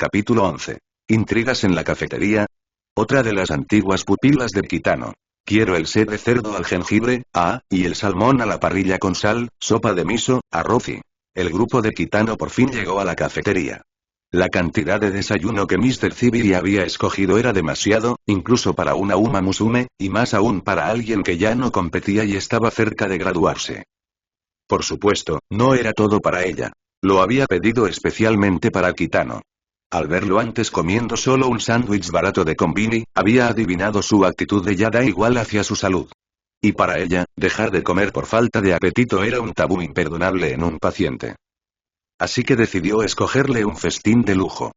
Capítulo 11. Intrigas en la cafetería. Otra de las antiguas pupilas de Kitano. Quiero el set de cerdo al jengibre, y el salmón a la parrilla con sal, sopa de miso, arroz y... El grupo de Kitano por fin llegó a la cafetería. La cantidad de desayuno que Mr. Zibiri había escogido era demasiado, incluso para una Uma Musume, y más aún para alguien que ya no competía y estaba cerca de graduarse. Por supuesto, no era todo para ella. Lo había pedido especialmente para Kitano. Al verlo antes comiendo solo un sándwich barato de Konbini, había adivinado su actitud de ya da igual hacia su salud. Y para ella, dejar de comer por falta de apetito era un tabú imperdonable en un paciente. Así que decidió escogerle un festín de lujo.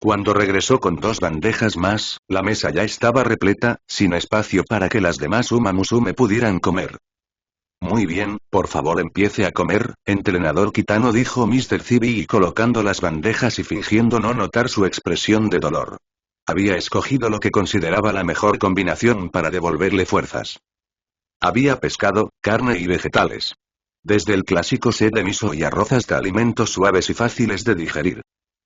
Cuando regresó con 2 bandejas más, la mesa ya estaba repleta, sin espacio para que las demás Uma Musume pudieran comer. Muy bien, por favor empiece a comer, entrenador Kitano, dijo Mr. Zibiri colocando las bandejas y fingiendo no notar su expresión de dolor. Había escogido lo que consideraba la mejor combinación para devolverle fuerzas. Había pescado, carne y vegetales. Desde el clásico set de miso y arroz hasta alimentos suaves y fáciles de digerir.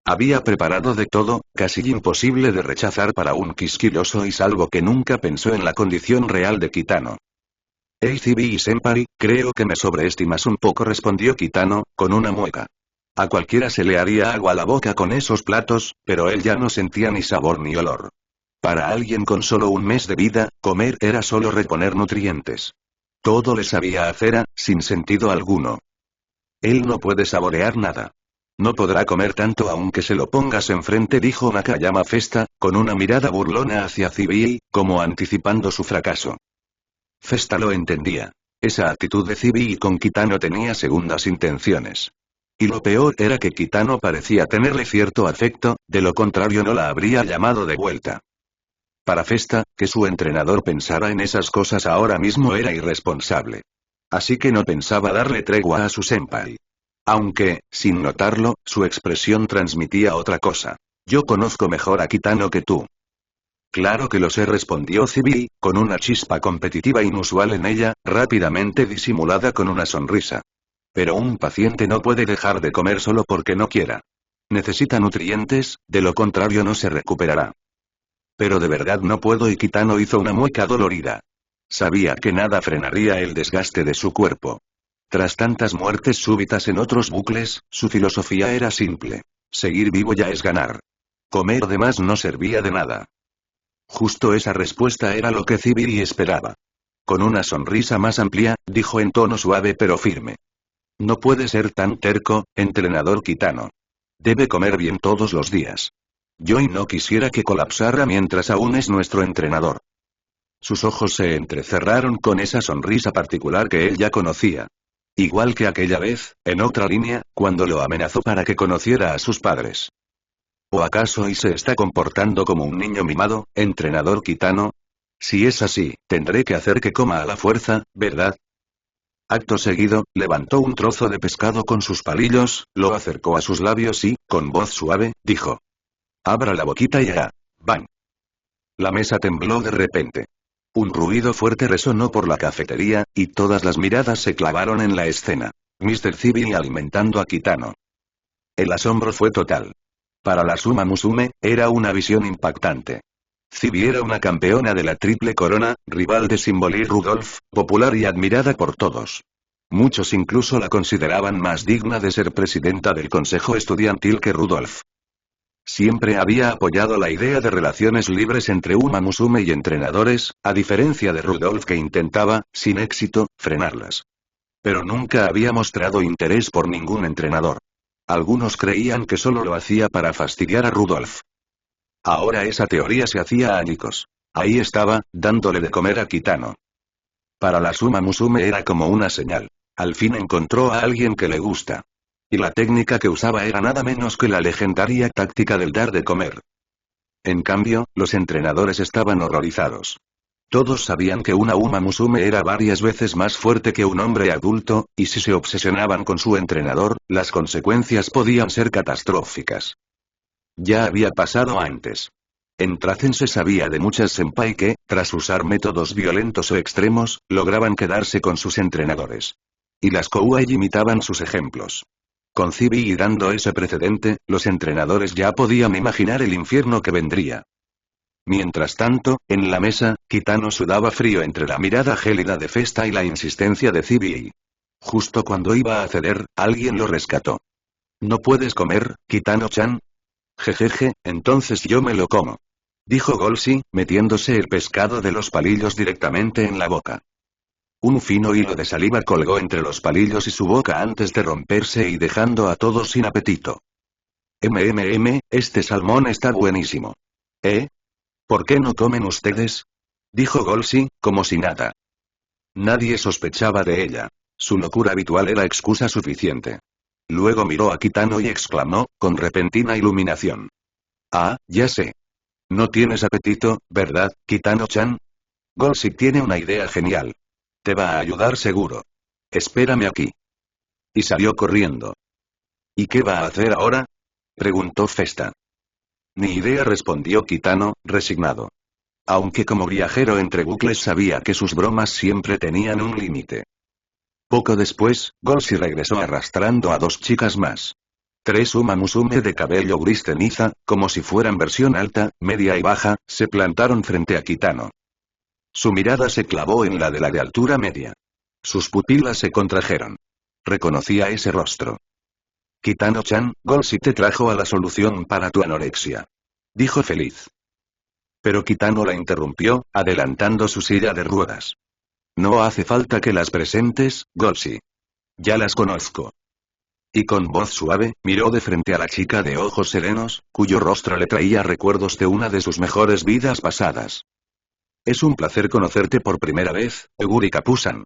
Había preparado de todo, casi imposible de rechazar para un quisquilloso y salvo que nunca pensó en la condición real de Kitano. Hey Zibiri-senpai, creo que me sobreestimas un poco, respondió Kitano, con una mueca. A cualquiera se le haría agua a la boca con esos platos, pero él ya no sentía ni sabor ni olor. Para alguien con solo un mes de vida, comer era solo reponer nutrientes. Todo le sabía a cera, sin sentido alguno. Él no puede saborear nada. No podrá comer tanto aunque se lo pongas enfrente, dijo Nakayama Festa, con una mirada burlona hacia Zibiri, como anticipando su fracaso. Festa lo entendía. Esa actitud de Zibiri con Kitano tenía segundas intenciones. Y lo peor era que Kitano parecía tenerle cierto afecto, de lo contrario no la habría llamado de vuelta. Para Festa, que su entrenador pensara en esas cosas ahora mismo era irresponsable. Así que no pensaba darle tregua a su senpai. Aunque, sin notarlo, su expresión transmitía otra cosa. Yo conozco mejor a Kitano que tú. Claro que lo sé, respondió Zibiri, con una chispa competitiva inusual en ella, rápidamente disimulada con una sonrisa. Pero un paciente no puede dejar de comer solo porque no quiera. Necesita nutrientes, de lo contrario no se recuperará. Pero de verdad no puedo, y Kitano hizo una mueca dolorida. Sabía que nada frenaría el desgaste de su cuerpo. Tras tantas muertes súbitas en otros bucles, su filosofía era simple. Seguir vivo ya es ganar. Comer de más no servía de nada. Justo esa respuesta era lo que Zibiri esperaba. Con una sonrisa más amplia, dijo en tono suave pero firme. No puede ser tan terco, entrenador Kitano. Debe comer bien todos los días. Yo y no quisiera que colapsara mientras aún es nuestro entrenador. Sus ojos se entrecerraron con esa sonrisa particular que él ya conocía. Igual que aquella vez, en otra línea, cuando lo amenazó para que conociera a sus padres. ¿O acaso y se está comportando como un niño mimado, entrenador Kitano? Si es así, tendré que hacer que coma a la fuerza, ¿verdad? Acto seguido, levantó un trozo de pescado con sus palillos, lo acercó a sus labios y, con voz suave, dijo. Abra la boquita y ya. ¡Bang! La mesa tembló de repente. Un ruido fuerte resonó por la cafetería, y todas las miradas se clavaron en la escena. Mr. Zibiri alimentando a Kitano. El asombro fue total. Para la Uma Musume, era una visión impactante. Zibiri era una campeona de la Triple Corona, rival de Symbol Rudolph, popular y admirada por todos. Muchos incluso la consideraban más digna de ser presidenta del consejo estudiantil que Rudolph. Siempre había apoyado la idea de relaciones libres entre Uma Musume y entrenadores, a diferencia de Rudolph que intentaba, sin éxito, frenarlas. Pero nunca había mostrado interés por ningún entrenador. Algunos creían que solo lo hacía para fastidiar a Rudolph. Ahora esa teoría se hacía añicos. Ahí estaba, dándole de comer a Kitano. Para la Uma Musume era como una señal. Al fin encontró a alguien que le gusta. Y la técnica que usaba era nada menos que la legendaria táctica del dar de comer. En cambio, los entrenadores estaban horrorizados. Todos sabían que una Uma Musume era varias veces más fuerte que un hombre adulto, y si se obsesionaban con su entrenador, las consecuencias podían ser catastróficas. Ya había pasado antes. En Trazen se sabía de muchas senpai que, tras usar métodos violentos o extremos, lograban quedarse con sus entrenadores. Y las Kouai imitaban sus ejemplos. Con Zibi dando ese precedente, los entrenadores ya podían imaginar el infierno que vendría. Mientras tanto, en la mesa, Kitano sudaba frío entre la mirada gélida de Festa y la insistencia de Zibi. Justo cuando iba a ceder, alguien lo rescató. ¿No puedes comer, Kitano-chan? Jejeje, entonces yo me lo como. Dijo Golsi, metiéndose el pescado de los palillos directamente en la boca. Un fino hilo de saliva colgó entre los palillos y su boca antes de romperse y dejando a todos sin apetito. Este salmón está buenísimo. ¿Eh? ¿Por qué no comen ustedes? Dijo Golsi, como si nada. Nadie sospechaba de ella. Su locura habitual era excusa suficiente. Luego miró a Kitano y exclamó, con repentina iluminación. Ah, ya sé. No tienes apetito, ¿verdad, Kitano-chan? Golsi tiene una idea genial. Te va a ayudar seguro. Espérame aquí. Y salió corriendo. ¿Y qué va a hacer ahora? Preguntó Festa. Ni idea, respondió Kitano, resignado. Aunque como viajero entre bucles sabía que sus bromas siempre tenían un límite. Poco después, Golsi regresó arrastrando a 2 chicas más. 3 Umamusume de cabello gris ceniza, como si fueran versión alta, media y baja, se plantaron frente a Kitano. Su mirada se clavó en la de altura media. Sus pupilas se contrajeron. Reconocía ese rostro. Kitano-chan, Golsi te trajo a la solución para tu anorexia. Dijo feliz. Pero Kitano la interrumpió, adelantando su silla de ruedas. No hace falta que las presentes, Golsi. Ya las conozco. Y con voz suave, miró de frente a la chica de ojos serenos, cuyo rostro le traía recuerdos de una de sus mejores vidas pasadas. Es un placer conocerte por primera vez, Oguri Kapu-san.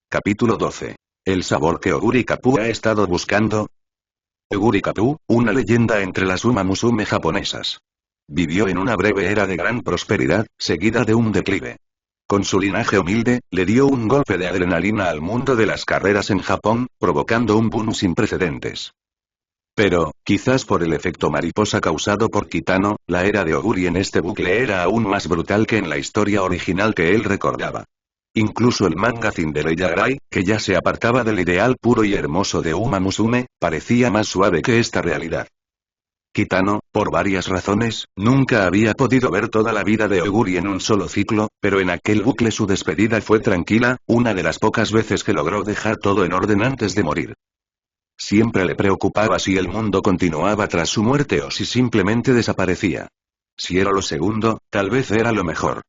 Capítulo 12. El sabor que Oguri Kapu ha estado buscando. Oguri Kapu, una leyenda entre las Umamusume japonesas. Vivió en una breve era de gran prosperidad, seguida de un declive. Con su linaje humilde, le dio un golpe de adrenalina al mundo de las carreras en Japón, provocando un boom sin precedentes. Pero, quizás por el efecto mariposa causado por Kitano, la era de Oguri en este bucle era aún más brutal que en la historia original que él recordaba. Incluso el manga Cinderella Gray, que ya se apartaba del ideal puro y hermoso de Umamusume, parecía más suave que esta realidad. Kitano, por varias razones, nunca había podido ver toda la vida de Oguri en un solo ciclo, pero en aquel bucle su despedida fue tranquila, una de las pocas veces que logró dejar todo en orden antes de morir. Siempre le preocupaba si el mundo continuaba tras su muerte o si simplemente desaparecía. Si era lo segundo, tal vez era lo mejor.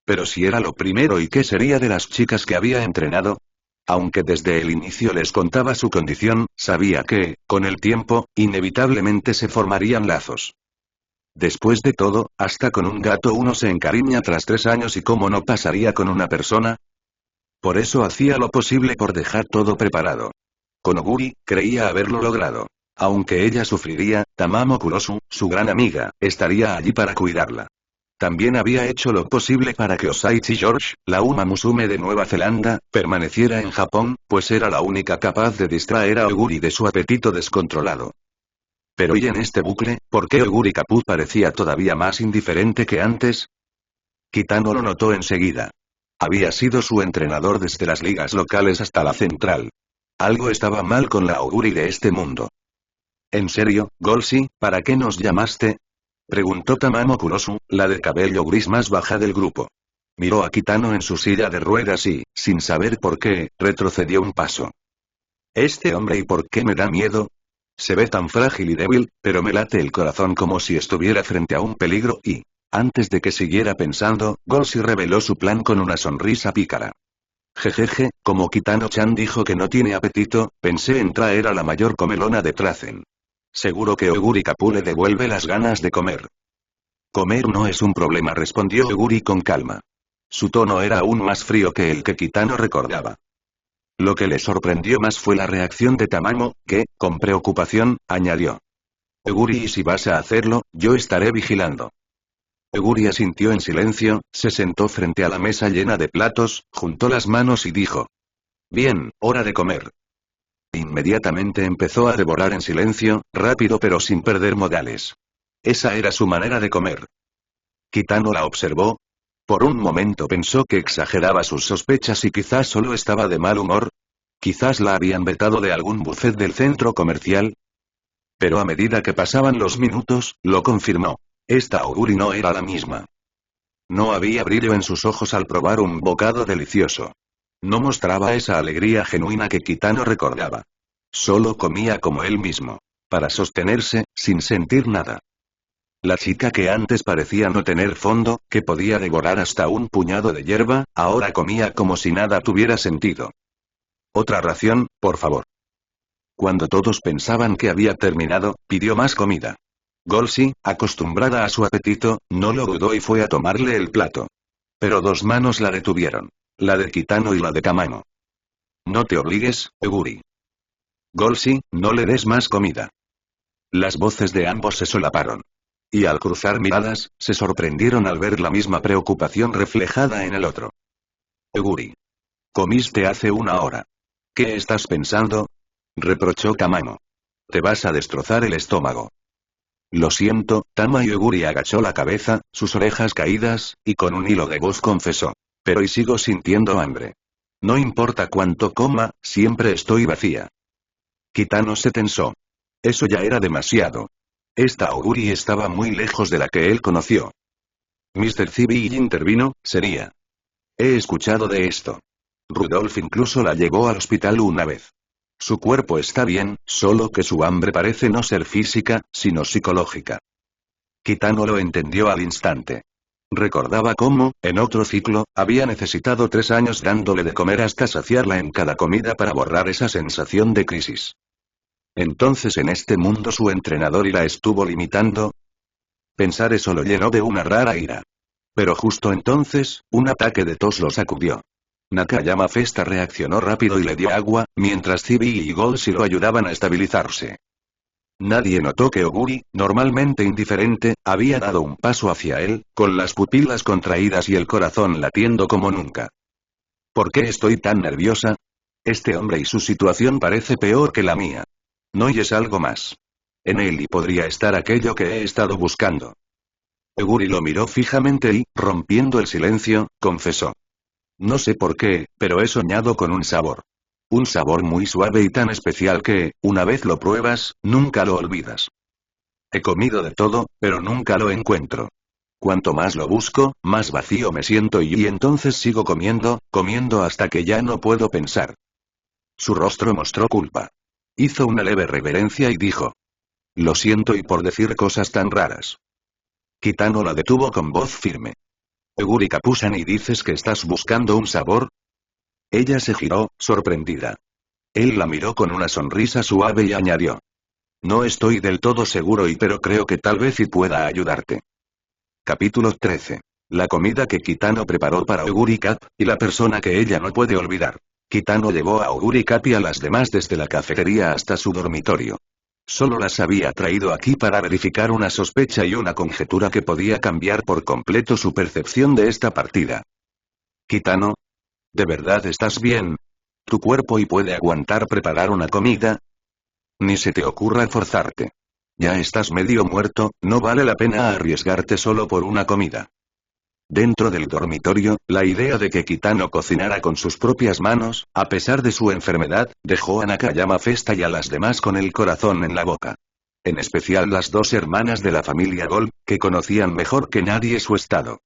Pero si era lo primero, ¿y qué sería de las chicas que había entrenado? Aunque desde el inicio les contaba su condición, sabía que, con el tiempo, inevitablemente se formarían lazos. Después de todo, hasta con un gato uno se encariña tras 3 años y cómo no pasaría con una persona. Por eso hacía lo posible por dejar todo preparado. Con Oguri, creía haberlo logrado. Aunque ella sufriría, Tamamo Kurosu, su gran amiga, estaría allí para cuidarla. También había hecho lo posible para que Osaichi George, la Umamusume de Nueva Zelanda, permaneciera en Japón, pues era la única capaz de distraer a Oguri de su apetito descontrolado. Pero ¿y en este bucle, por qué Oguri Kapu parecía todavía más indiferente que antes? Kitano lo notó enseguida. Había sido su entrenador desde las ligas locales hasta la central. Algo estaba mal con la Oguri de este mundo. ¿En serio, Golsi, para qué nos llamaste? Preguntó Tamamo Kurosu, la de cabello gris más baja del grupo. Miró a Kitano en su silla de ruedas y, sin saber por qué, retrocedió un paso. ¿Este hombre y por qué me da miedo? Se ve tan frágil y débil, pero me late el corazón como si estuviera frente a un peligro y, antes de que siguiera pensando, Golsi reveló su plan con una sonrisa pícara. Jejeje, como Kitano-chan dijo que no tiene apetito, pensé en traer a la mayor comelona de Trazen. Seguro que Oguri Kapu le devuelve las ganas de comer. Comer no es un problema, respondió Oguri con calma. Su tono era aún más frío que el que Kitano recordaba. Lo que le sorprendió más fue la reacción de Tamamo, que, con preocupación, añadió. Oguri, y si vas a hacerlo, yo estaré vigilando. Oguri asintió en silencio, se sentó frente a la mesa llena de platos, juntó las manos y dijo. Bien, hora de comer. Inmediatamente empezó a devorar en silencio, rápido pero sin perder modales. Esa era su manera de comer. Kitano la observó. Por un momento pensó que exageraba sus sospechas y quizás solo estaba de mal humor. Quizás la habían vetado de algún buffet del centro comercial. Pero a medida que pasaban los minutos, lo confirmó. Esta Auguri no era la misma. No había brillo en sus ojos al probar un bocado delicioso. No mostraba esa alegría genuina que Kitano recordaba. Solo comía como él mismo. Para sostenerse, sin sentir nada. La chica que antes parecía no tener fondo, que podía devorar hasta un puñado de hierba, ahora comía como si nada tuviera sentido. Otra ración, por favor. Cuando todos pensaban que había terminado, pidió más comida. Golsi, acostumbrada a su apetito, no lo dudó y fue a tomarle el plato. Pero dos manos la detuvieron. La de Kitano y la de Kamamo. No te obligues, Oguri. Golsi, no le des más comida. Las voces de ambos se solaparon. Y al cruzar miradas, se sorprendieron al ver la misma preocupación reflejada en el otro. Oguri. Comiste hace una hora. ¿Qué estás pensando? Reprochó Kamamo. Te vas a destrozar el estómago. Lo siento, Tama. Oguri agachó la cabeza, sus orejas caídas, y con un hilo de voz confesó. Pero y sigo sintiendo hambre. No importa cuánto coma, siempre estoy vacía. Kitano se tensó. Eso ya era demasiado. Esta Auguri estaba muy lejos de la que él conoció. Mr. Cibi intervino, sería. He escuchado de esto. Rudolph incluso la llevó al hospital una vez. Su cuerpo está bien, solo que su hambre parece no ser física, sino psicológica. Kitano lo entendió al instante. Recordaba cómo, en otro ciclo, había necesitado 3 años dándole de comer hasta saciarla en cada comida para borrar esa sensación de crisis. Entonces en este mundo su entrenador y la estuvo limitando. Pensar eso lo llenó de una rara ira. Pero justo entonces, un ataque de tos lo sacudió. Nakayama Festa reaccionó rápido y le dio agua, mientras Cibi y Golsi lo ayudaban a estabilizarse. Nadie notó que Oguri, normalmente indiferente, había dado un paso hacia él, con las pupilas contraídas y el corazón latiendo como nunca. ¿Por qué estoy tan nerviosa? Este hombre y su situación parece peor que la mía. No y es algo más. En él y podría estar aquello que he estado buscando. Oguri lo miró fijamente y, rompiendo el silencio, confesó. No sé por qué, pero he soñado con un sabor. Un sabor muy suave y tan especial que, una vez lo pruebas, nunca lo olvidas. He comido de todo, pero nunca lo encuentro. Cuanto más lo busco, más vacío me siento y entonces sigo comiendo, comiendo hasta que ya no puedo pensar. Su rostro mostró culpa. Hizo una leve reverencia y dijo. Lo siento y por decir cosas tan raras. Kitano la detuvo con voz firme. Oguri Kapusan, ¿y dices que estás buscando un sabor? Ella se giró, sorprendida. Él la miró con una sonrisa suave y añadió. No estoy del todo seguro pero creo que tal vez y pueda ayudarte. Capítulo 13. La comida que Kitano preparó para Oguri Cap, y la persona que ella no puede olvidar. Kitano llevó a Oguri Cap y a las demás desde la cafetería hasta su dormitorio. Solo las había traído aquí para verificar una sospecha y una conjetura que podía cambiar por completo su percepción de esta partida. Kitano. ¿De verdad estás bien? ¿Tu cuerpo y puede aguantar preparar una comida? Ni se te ocurra forzarte. Ya estás medio muerto, no vale la pena arriesgarte solo por una comida. Dentro del dormitorio, la idea de que Kitano cocinara con sus propias manos, a pesar de su enfermedad, dejó a Nakayama Festa y a las demás con el corazón en la boca. En especial las dos hermanas de la familia Gold, que conocían mejor que nadie su estado.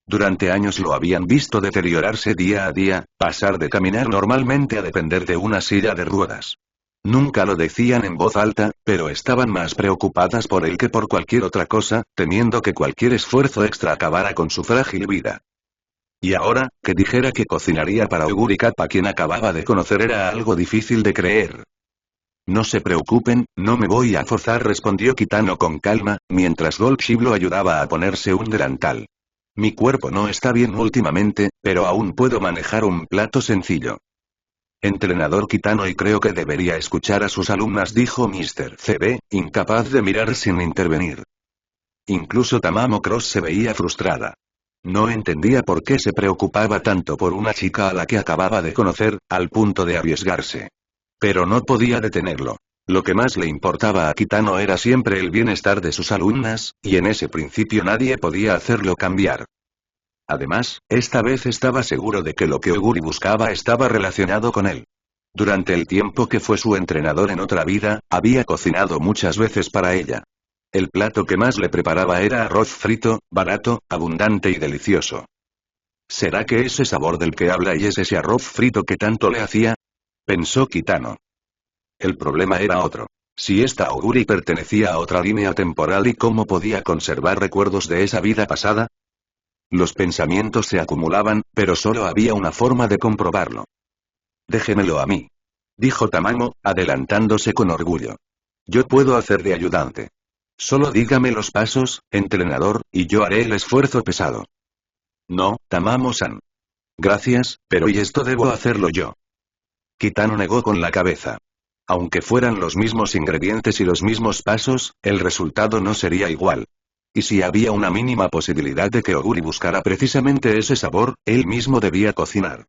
Durante años lo habían visto deteriorarse día a día, pasar de caminar normalmente a depender de una silla de ruedas. Nunca lo decían en voz alta, pero estaban más preocupadas por él que por cualquier otra cosa, temiendo que cualquier esfuerzo extra acabara con su frágil vida. Y ahora, que dijera que cocinaría para Oguri Cap, a quien acababa de conocer, era algo difícil de creer. No se preocupen, no me voy a forzar, respondió Kitano con calma, mientras Goldshib lo ayudaba a ponerse un delantal. Mi cuerpo no está bien últimamente, pero aún puedo manejar un plato sencillo. Entrenador Kitano, y creo que debería escuchar a sus alumnas, dijo Mr. CB, incapaz de mirar sin intervenir. Incluso Tamamo Cross se veía frustrada. No entendía por qué se preocupaba tanto por una chica a la que acababa de conocer, al punto de arriesgarse. Pero no podía detenerlo. Lo que más le importaba a Kitano era siempre el bienestar de sus alumnas, y en ese principio nadie podía hacerlo cambiar. Además, esta vez estaba seguro de que lo que Oguri buscaba estaba relacionado con él. Durante el tiempo que fue su entrenador en otra vida, había cocinado muchas veces para ella. El plato que más le preparaba era arroz frito, barato, abundante y delicioso. ¿Será que ese sabor del que habla y es ese arroz frito que tanto le hacía? Pensó Kitano. El problema era otro. Si esta Auguri pertenecía a otra línea temporal y cómo podía conservar recuerdos de esa vida pasada. Los pensamientos se acumulaban, pero solo había una forma de comprobarlo. Déjemelo a mí, dijo Tamamo, adelantándose con orgullo. Yo puedo hacer de ayudante. Solo dígame los pasos, entrenador, y yo haré el esfuerzo pesado. No, Tamamo-san. Gracias, pero y esto debo hacerlo yo. Kitano negó con la cabeza. Aunque fueran los mismos ingredientes y los mismos pasos, el resultado no sería igual. Y si había una mínima posibilidad de que Oguri buscara precisamente ese sabor, él mismo debía cocinar.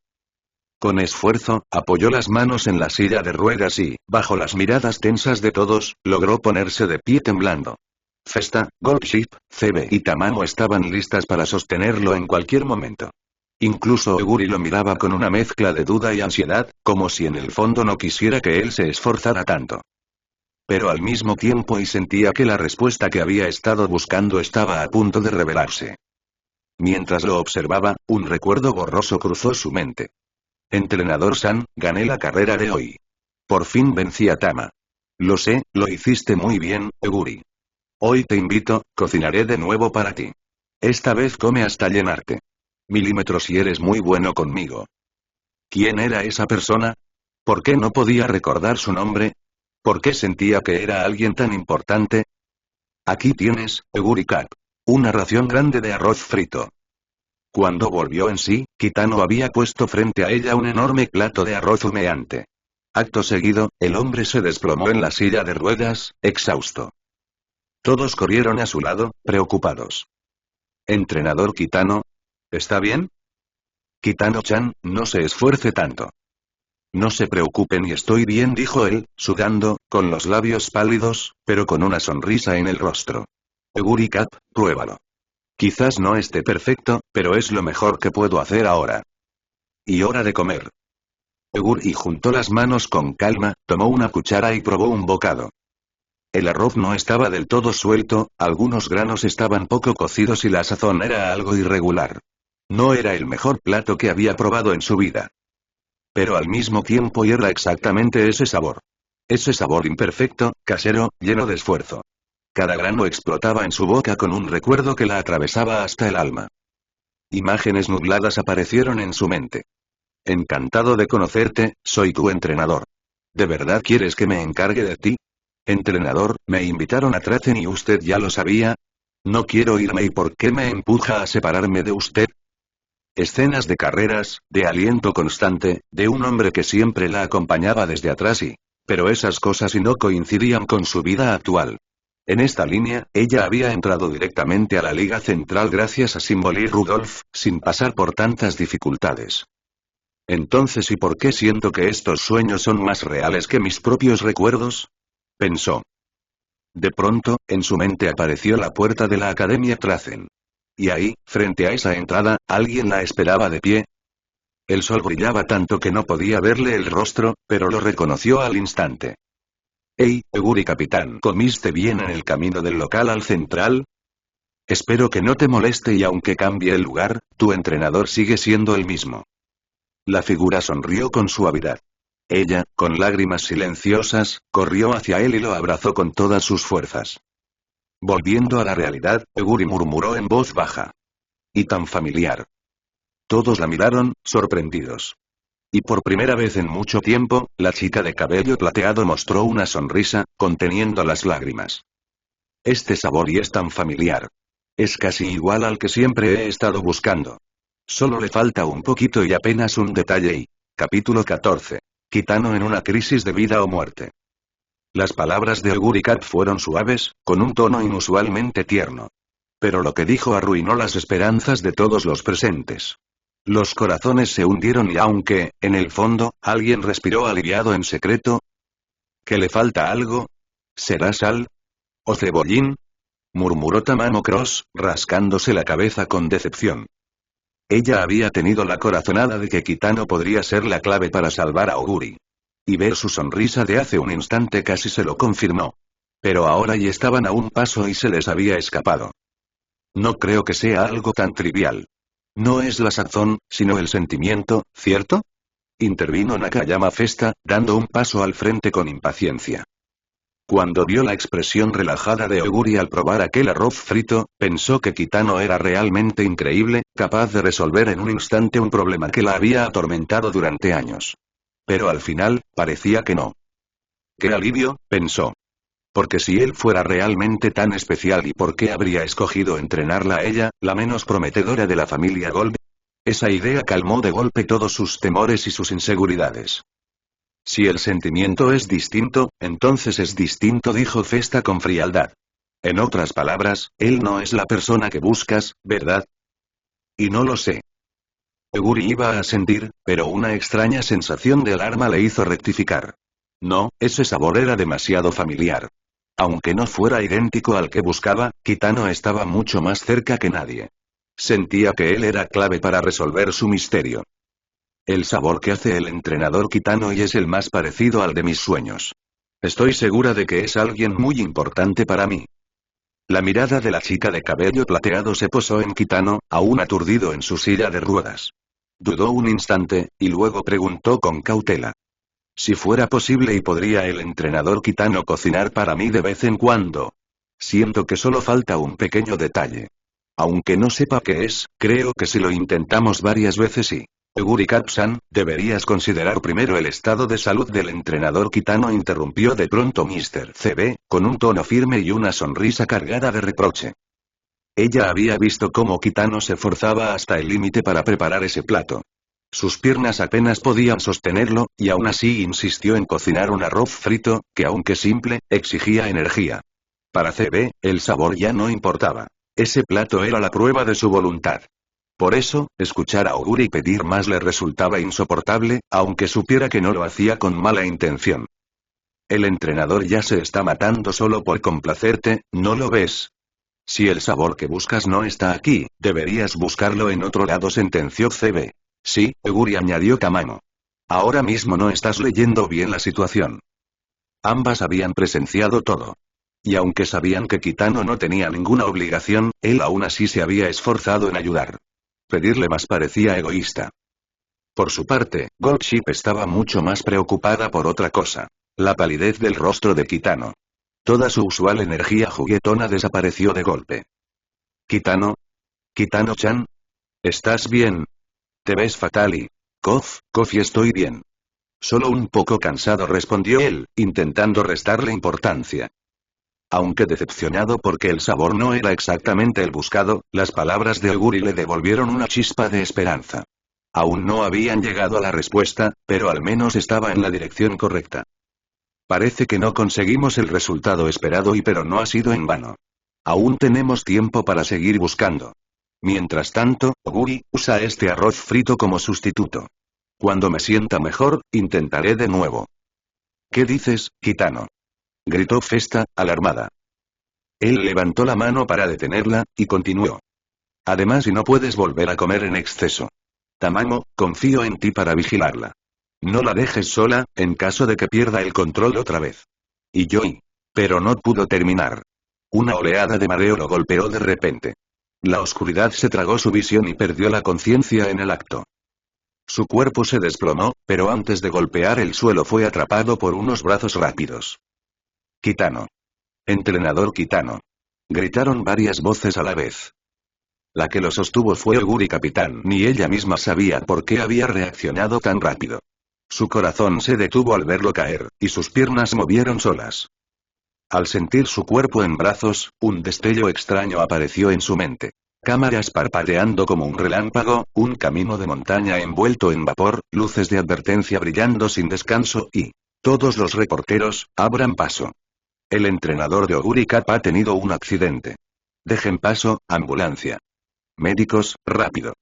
Con esfuerzo, apoyó las manos en la silla de ruedas y, bajo las miradas tensas de todos, logró ponerse de pie temblando. Festa, Goldship, Cebe y Tamamo estaban listas para sostenerlo en cualquier momento. Incluso Oguri lo miraba con una mezcla de duda y ansiedad, como si en el fondo no quisiera que él se esforzara tanto. Pero al mismo tiempo y sentía que la respuesta que había estado buscando estaba a punto de revelarse. Mientras lo observaba, un recuerdo borroso cruzó su mente. Entrenador San, gané la carrera de hoy. Por fin vencí a Tama. Lo sé, lo hiciste muy bien, Oguri. Hoy te invito, cocinaré de nuevo para ti. Esta vez come hasta llenarte. Milímetros y eres muy bueno conmigo. ¿Quién era esa persona? ¿Por qué no podía recordar su nombre? ¿Por qué sentía que era alguien tan importante? Aquí tienes, Oguri Cap. Una ración grande de arroz frito. Cuando volvió en sí, Kitano había puesto frente a ella un enorme plato de arroz humeante. Acto seguido, el hombre se desplomó en la silla de ruedas, exhausto. Todos corrieron a su lado, preocupados. Entrenador Kitano, ¿está bien? Kitano-chan, no se esfuerce tanto. No se preocupen y estoy bien, dijo él, sudando, con los labios pálidos, pero con una sonrisa en el rostro. Oguri Cap, pruébalo. Quizás no esté perfecto, pero es lo mejor que puedo hacer ahora. Y hora de comer. Oguri juntó las manos con calma, tomó una cuchara y probó un bocado. El arroz no estaba del todo suelto, algunos granos estaban poco cocidos y la sazón era algo irregular. No era el mejor plato que había probado en su vida. Pero al mismo tiempo era exactamente ese sabor. Ese sabor imperfecto, casero, lleno de esfuerzo. Cada grano explotaba en su boca con un recuerdo que la atravesaba hasta el alma. Imágenes nubladas aparecieron en su mente. Encantado de conocerte, soy tu entrenador. ¿De verdad quieres que me encargue de ti? Entrenador, me invitaron a Trazen y usted ya lo sabía. No quiero irme y ¿por qué me empuja a separarme de usted? Escenas de carreras, de aliento constante, de un hombre que siempre la acompañaba desde atrás y... Pero esas cosas y no coincidían con su vida actual. En esta línea, ella había entrado directamente a la Liga Central gracias a Symbol y Rudolph, sin pasar por tantas dificultades. Entonces, ¿y por qué siento que estos sueños son más reales que mis propios recuerdos? Pensó. De pronto, en su mente apareció la puerta de la Academia Trazen. Y ahí, frente a esa entrada, alguien la esperaba de pie. El sol brillaba tanto que no podía verle el rostro, pero lo reconoció al instante. «Hey, Oguri capitán, ¿comiste bien en el camino del local al central? Espero que no te moleste y aunque cambie el lugar, tu entrenador sigue siendo el mismo». La figura sonrió con suavidad. Ella, con lágrimas silenciosas, corrió hacia él y lo abrazó con todas sus fuerzas. Volviendo a la realidad, Oguri murmuró en voz baja. Y tan familiar. Todos la miraron, sorprendidos. Y por primera vez en mucho tiempo, la chica de cabello plateado mostró una sonrisa, conteniendo las lágrimas. Este sabor y es tan familiar. Es casi igual al que siempre he estado buscando. Solo le falta un poquito y apenas un detalle y... Capítulo 14. Kitano en una crisis de vida o muerte. Las palabras de Oguri Cap fueron suaves, con un tono inusualmente tierno. Pero lo que dijo arruinó las esperanzas de todos los presentes. Los corazones se hundieron y aunque, en el fondo, alguien respiró aliviado en secreto. ¿Que le falta algo? ¿Será sal? ¿O cebollín? Murmuró Tamamo Cross, rascándose la cabeza con decepción. Ella había tenido la corazonada de que Kitano podría ser la clave para salvar a Oguri. y ver su sonrisa de hace un instante casi se lo confirmó. Pero ahora ya estaban a un paso y se les había escapado. No creo que sea algo tan trivial. No es la sazón, sino el sentimiento, ¿cierto? Intervino Nakayama Festa, dando un paso al frente con impaciencia. Cuando vio la expresión relajada de Oguri al probar aquel arroz frito, pensó que Kitano era realmente increíble, capaz de resolver en un instante un problema que la había atormentado durante años. Pero al final, parecía que no. ¡Qué alivio!, pensó. Porque si él fuera realmente tan especial, ¿y por qué habría escogido entrenarla a ella, la menos prometedora de la familia Golpe? Esa idea calmó de golpe todos sus temores y sus inseguridades. Si el sentimiento es distinto, entonces es distinto, dijo Festa con frialdad. En otras palabras, él no es la persona que buscas, ¿verdad? Y no lo sé. Oguri iba a asentir, pero una extraña sensación de alarma le hizo rectificar. No, ese sabor era demasiado familiar. Aunque no fuera idéntico al que buscaba, Kitano estaba mucho más cerca que nadie. Sentía que él era clave para resolver su misterio. El sabor que hace el entrenador Kitano y es el más parecido al de mis sueños. Estoy segura de que es alguien muy importante para mí. La mirada de la chica de cabello plateado se posó en Kitano, aún aturdido en su silla de ruedas. Dudó un instante, y luego preguntó con cautela. Si fuera posible y podría el entrenador Kitano cocinar para mí de vez en cuando. Siento que solo falta un pequeño detalle. Aunque no sepa qué es, creo que si lo intentamos varias veces sí. Oguri Katsan, deberías considerar primero el estado de salud del entrenador Kitano, interrumpió de pronto Mr. CB, con un tono firme y una sonrisa cargada de reproche. Ella había visto cómo Kitano se forzaba hasta el límite para preparar ese plato. Sus piernas apenas podían sostenerlo, y aún así insistió en cocinar un arroz frito, que aunque simple, exigía energía. Para CB, el sabor ya no importaba. Ese plato era la prueba de su voluntad. Por eso, escuchar a Oguri pedir más le resultaba insoportable, aunque supiera que no lo hacía con mala intención. El entrenador ya se está matando solo por complacerte, ¿no lo ves? Si el sabor que buscas no está aquí, deberías buscarlo en otro lado, sentenció CB. Sí, Oguri, añadió Tamamo. Ahora mismo no estás leyendo bien la situación. Ambas habían presenciado todo. Y aunque sabían que Kitano no tenía ninguna obligación, él aún así se había esforzado en ayudar. Pedirle más parecía egoísta. Por su parte, Goldship estaba mucho más preocupada por otra cosa. La palidez del rostro de Kitano. Toda su usual energía juguetona desapareció de golpe. ¿Kitano? ¿Kitano-chan? ¿Estás bien? Te ves fatal y... Kofi, estoy bien. Solo un poco cansado, respondió él, intentando restarle importancia. Aunque decepcionado porque el sabor no era exactamente el buscado, las palabras de Oguri le devolvieron una chispa de esperanza. Aún no habían llegado a la respuesta, pero al menos estaba en la dirección correcta. Parece que no conseguimos el resultado esperado pero no ha sido en vano. Aún tenemos tiempo para seguir buscando. Mientras tanto, Oguri, usa este arroz frito como sustituto. Cuando me sienta mejor, intentaré de nuevo. ¿Qué dices, Kitano? Gritó Festa, alarmada. Él levantó la mano para detenerla, y continuó. Además, y no puedes volver a comer en exceso. Tamamo, confío en ti para vigilarla. No la dejes sola, en caso de que pierda el control otra vez. Y Joy. Pero no pudo terminar. Una oleada de mareo lo golpeó de repente. La oscuridad se tragó su visión y perdió la conciencia en el acto. Su cuerpo se desplomó, pero antes de golpear el suelo fue atrapado por unos brazos rápidos. Kitano. Entrenador Kitano. Gritaron varias voces a la vez. La que lo sostuvo fue Oguri Capitán. Ni ella misma sabía por qué había reaccionado tan rápido. Su corazón se detuvo al verlo caer, y sus piernas movieron solas. Al sentir su cuerpo en brazos, un destello extraño apareció en su mente. Cámaras parpadeando como un relámpago, un camino de montaña envuelto en vapor, luces de advertencia brillando sin descanso y... Todos los reporteros, abran paso. El entrenador de Oguri Cap ha tenido un accidente. Dejen paso, ambulancia. Médicos, rápido.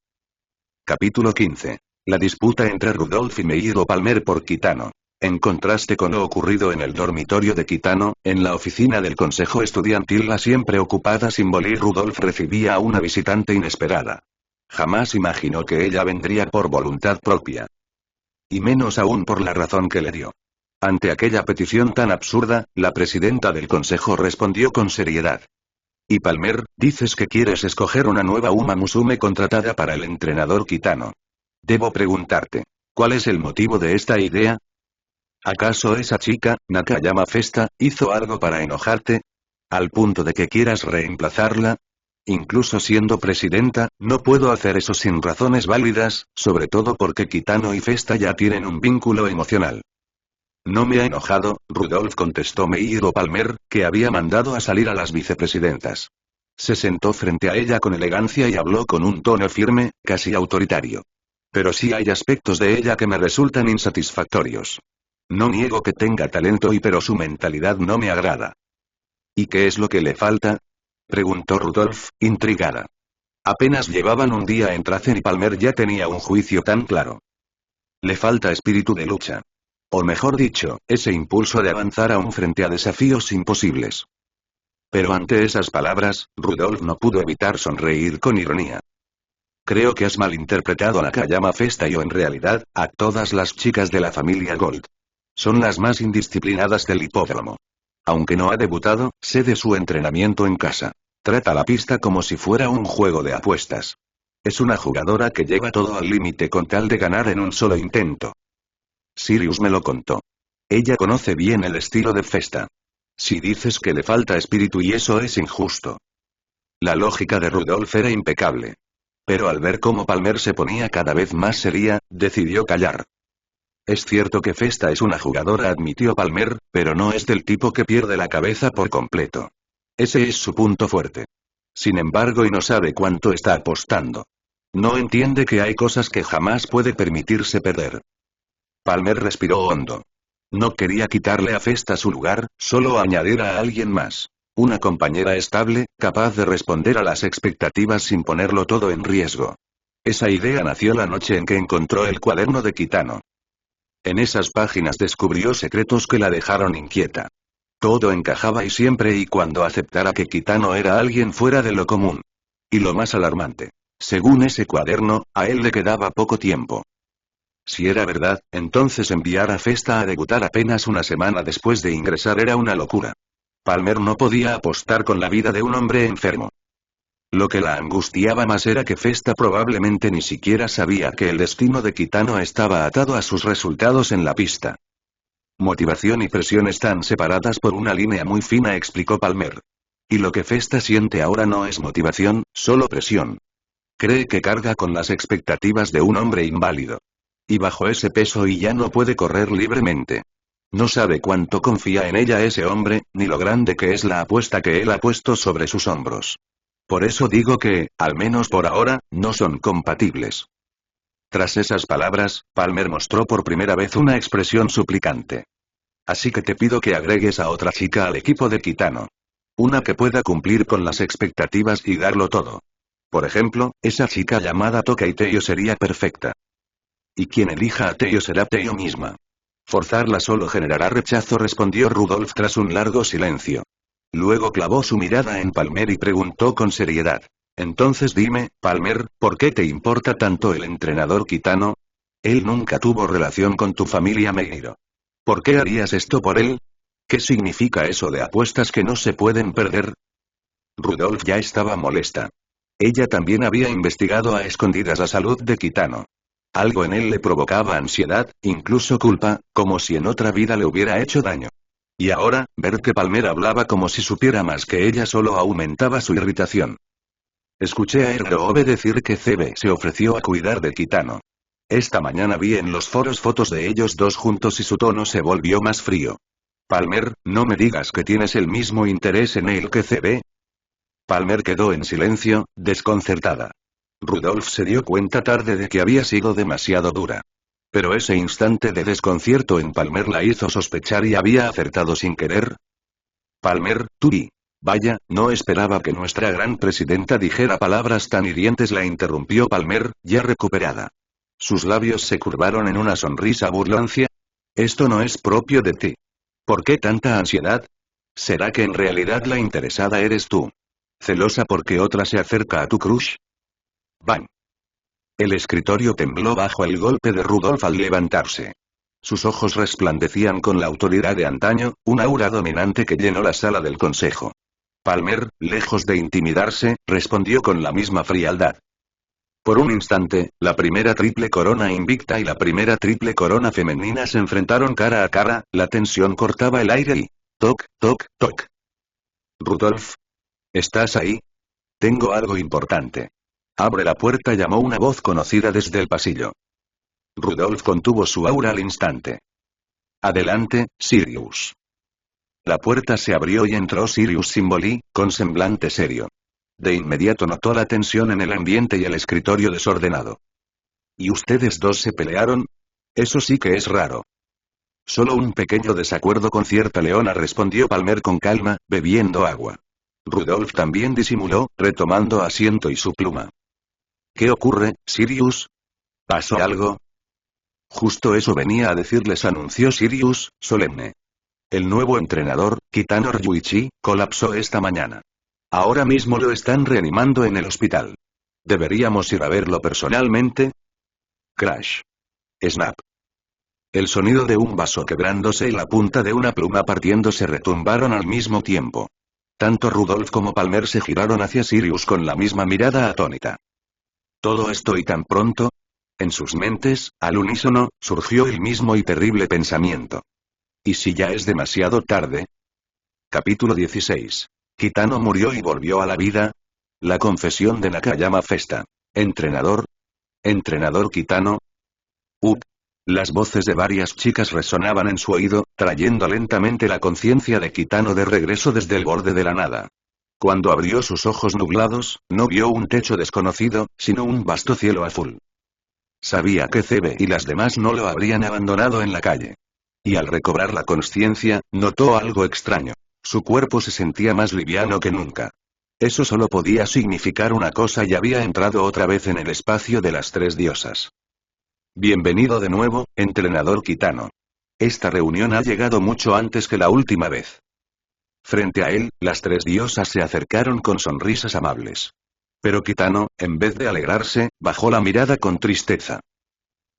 Capítulo 15. La disputa entre Rudolph y Meiro Palmer por Kitano. En contraste con lo ocurrido en el dormitorio de Kitano, en la oficina del consejo estudiantil la siempre ocupada Simbolí Rudolph recibía a una visitante inesperada. Jamás imaginó que ella vendría por voluntad propia. Y menos aún por la razón que le dio. Ante aquella petición tan absurda, la presidenta del consejo respondió con seriedad. Y Palmer, dices que quieres escoger una nueva Uma Musume contratada para el entrenador Kitano. Debo preguntarte, ¿cuál es el motivo de esta idea? ¿Acaso esa chica, Nakayama Festa, hizo algo para enojarte? ¿Al punto de que quieras reemplazarla? Incluso siendo presidenta, no puedo hacer eso sin razones válidas, sobre todo porque Kitano y Festa ya tienen un vínculo emocional. No me ha enojado, Rudolf contestó Meiro Palmer, que había mandado a salir a las vicepresidentas. Se sentó frente a ella con elegancia y habló con un tono firme, casi autoritario. Pero sí hay aspectos de ella que me resultan insatisfactorios. No niego que tenga talento pero su mentalidad no me agrada. ¿Y qué es lo que le falta? Preguntó Rudolf, intrigada. Apenas llevaban un día en Trazen y Palmer ya tenía un juicio tan claro. Le falta espíritu de lucha. O mejor dicho, ese impulso de avanzar aún frente a desafíos imposibles. Pero ante esas palabras, Rudolf no pudo evitar sonreír con ironía. Creo que has malinterpretado a Nakayama Festa y en realidad, a todas las chicas de la familia Gold. Son las más indisciplinadas del hipódromo. Aunque no ha debutado, sé de su entrenamiento en casa. Trata la pista como si fuera un juego de apuestas. Es una jugadora que lleva todo al límite con tal de ganar en un solo intento. Sirius me lo contó. Ella conoce bien el estilo de Festa. Si dices que le falta espíritu y eso es injusto. La lógica de Rudolf era impecable. Pero al ver cómo Palmer se ponía cada vez más seria, decidió callar. Es cierto que Festa es una jugadora, admitió Palmer, pero no es del tipo que pierde la cabeza por completo. Ese es su punto fuerte. Sin embargo, y no sabe cuánto está apostando. No entiende que hay cosas que jamás puede permitirse perder. Palmer respiró hondo. No quería quitarle a Festa su lugar, solo añadir a alguien más. Una compañera estable, capaz de responder a las expectativas sin ponerlo todo en riesgo. Esa idea nació la noche en que encontró el cuaderno de Kitano. En esas páginas descubrió secretos que la dejaron inquieta. Todo encajaba y siempre y cuando aceptara que Kitano era alguien fuera de lo común. Y lo más alarmante. Según ese cuaderno, a él le quedaba poco tiempo. Si era verdad, entonces enviar a Festa a debutar apenas una semana después de ingresar era una locura. Palmer no podía apostar con la vida de un hombre enfermo. Lo que la angustiaba más era que Festa probablemente ni siquiera sabía que el destino de Kitano estaba atado a sus resultados en la pista. Motivación y presión están separadas por una línea muy fina, explicó Palmer. Y lo que Festa siente ahora no es motivación, solo presión. Cree que carga con las expectativas de un hombre inválido. Y bajo ese peso y ya no puede correr libremente. No sabe cuánto confía en ella ese hombre, ni lo grande que es la apuesta que él ha puesto sobre sus hombros. Por eso digo que, al menos por ahora, no son compatibles. Tras esas palabras, Palmer mostró por primera vez una expresión suplicante. Así que te pido que agregues a otra chica al equipo de Kitano. Una que pueda cumplir con las expectativas y darlo todo. Por ejemplo, esa chica llamada Tokai Teiyo sería perfecta. Y quien elija a Teiyo será Teiyo misma. Forzarla solo generará rechazo, respondió Rudolf tras un largo silencio. Luego clavó su mirada en Palmer y preguntó con seriedad. Entonces dime, Palmer, ¿por qué te importa tanto el entrenador Kitano? Él nunca tuvo relación con tu familia Meiro. ¿Por qué harías esto por él? ¿Qué significa eso de apuestas que no se pueden perder? Rudolf ya estaba molesta. Ella también había investigado a escondidas la salud de Kitano. Algo en él le provocaba ansiedad, incluso culpa, como si en otra vida le hubiera hecho daño. Y ahora, ver que Palmer hablaba como si supiera más que ella solo aumentaba su irritación. Escuché a Erdobe decir que CB se ofreció a cuidar de Kitano. Esta mañana vi en los foros fotos de ellos dos juntos y su tono se volvió más frío. Palmer, no me digas que tienes el mismo interés en él que CB. Palmer quedó en silencio, desconcertada. Rudolf se dio cuenta tarde de que había sido demasiado dura. Pero ese instante de desconcierto en Palmer la hizo sospechar y había acertado sin querer. Palmer, tú y... Vaya, no esperaba que nuestra gran presidenta dijera palabras tan hirientes, la interrumpió Palmer, ya recuperada. Sus labios se curvaron en una sonrisa burlancia. Esto no es propio de ti. ¿Por qué tanta ansiedad? ¿Será que en realidad la interesada eres tú? ¿Celosa porque otra se acerca a tu crush? ¡Bang! El escritorio tembló bajo el golpe de Rudolf al levantarse. Sus ojos resplandecían con la autoridad de antaño, un aura dominante que llenó la sala del consejo. Palmer, lejos de intimidarse, respondió con la misma frialdad. Por un instante, la primera triple corona invicta y la primera triple corona femenina se enfrentaron cara a cara, la tensión cortaba el aire y... Toc, toc, toc. Rudolf. ¿Estás ahí? Tengo algo importante. Abre la puerta, llamó una voz conocida desde el pasillo. Rudolf contuvo su aura al instante. Adelante, Sirius. La puerta se abrió y entró Sirius Symboli, con semblante serio. De inmediato notó la tensión en el ambiente y el escritorio desordenado. ¿Y ustedes dos se pelearon? Eso sí que es raro. Solo un pequeño desacuerdo con cierta leona, respondió Palmer con calma, bebiendo agua. Rudolf también disimuló, retomando asiento y su pluma. ¿Qué ocurre, Sirius? ¿Pasó algo? Justo eso venía a decirles, anunció Sirius, solemne. El nuevo entrenador, Kitano Ryuichi, colapsó esta mañana. Ahora mismo lo están reanimando en el hospital. ¿Deberíamos ir a verlo personalmente? Crash. Snap. El sonido de un vaso quebrándose y la punta de una pluma partiéndose retumbaron al mismo tiempo. Tanto Rudolf como Palmer se giraron hacia Sirius con la misma mirada atónita. ¿Todo esto y tan pronto? En sus mentes, al unísono, surgió el mismo y terrible pensamiento. ¿Y si ya es demasiado tarde? Capítulo 16. ¿Kitano murió y volvió a la vida? La confesión de Nakayama Festa. ¿Entrenador? ¿Entrenador Kitano? Las voces de varias chicas resonaban en su oído, trayendo lentamente la conciencia de Kitano de regreso desde el borde de la nada. Cuando abrió sus ojos nublados, no vio un techo desconocido, sino un vasto cielo azul. Sabía que Cebe y las demás no lo habrían abandonado en la calle. Y al recobrar la consciencia, notó algo extraño. Su cuerpo se sentía más liviano que nunca. Eso solo podía significar una cosa, y había entrado otra vez en el espacio de las tres diosas. Bienvenido de nuevo, entrenador Kitano. Esta reunión ha llegado mucho antes que la última vez. Frente a él, las tres diosas se acercaron con sonrisas amables. Pero Kitano, en vez de alegrarse, bajó la mirada con tristeza.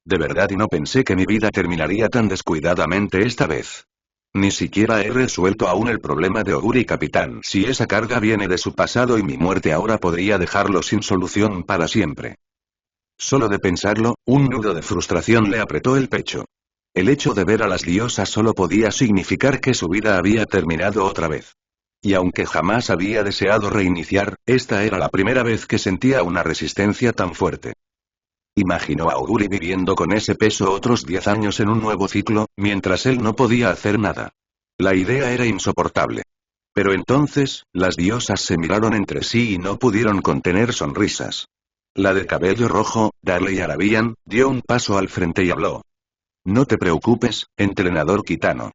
De verdad, y no pensé que mi vida terminaría tan descuidadamente esta vez. Ni siquiera he resuelto aún el problema de Oguri Capitán. Si esa carga viene de su pasado y mi muerte ahora podría dejarlo sin solución para siempre. Solo de pensarlo, un nudo de frustración le apretó el pecho. El hecho de ver a las diosas solo podía significar que su vida había terminado otra vez. Y aunque jamás había deseado reiniciar, esta era la primera vez que sentía una resistencia tan fuerte. Imaginó a Oguri viviendo con ese peso otros 10 años en un nuevo ciclo, mientras él no podía hacer nada. La idea era insoportable. Pero entonces, las diosas se miraron entre sí y no pudieron contener sonrisas. La de cabello rojo, Darley Arabian, dio un paso al frente y habló. No te preocupes, entrenador Kitano.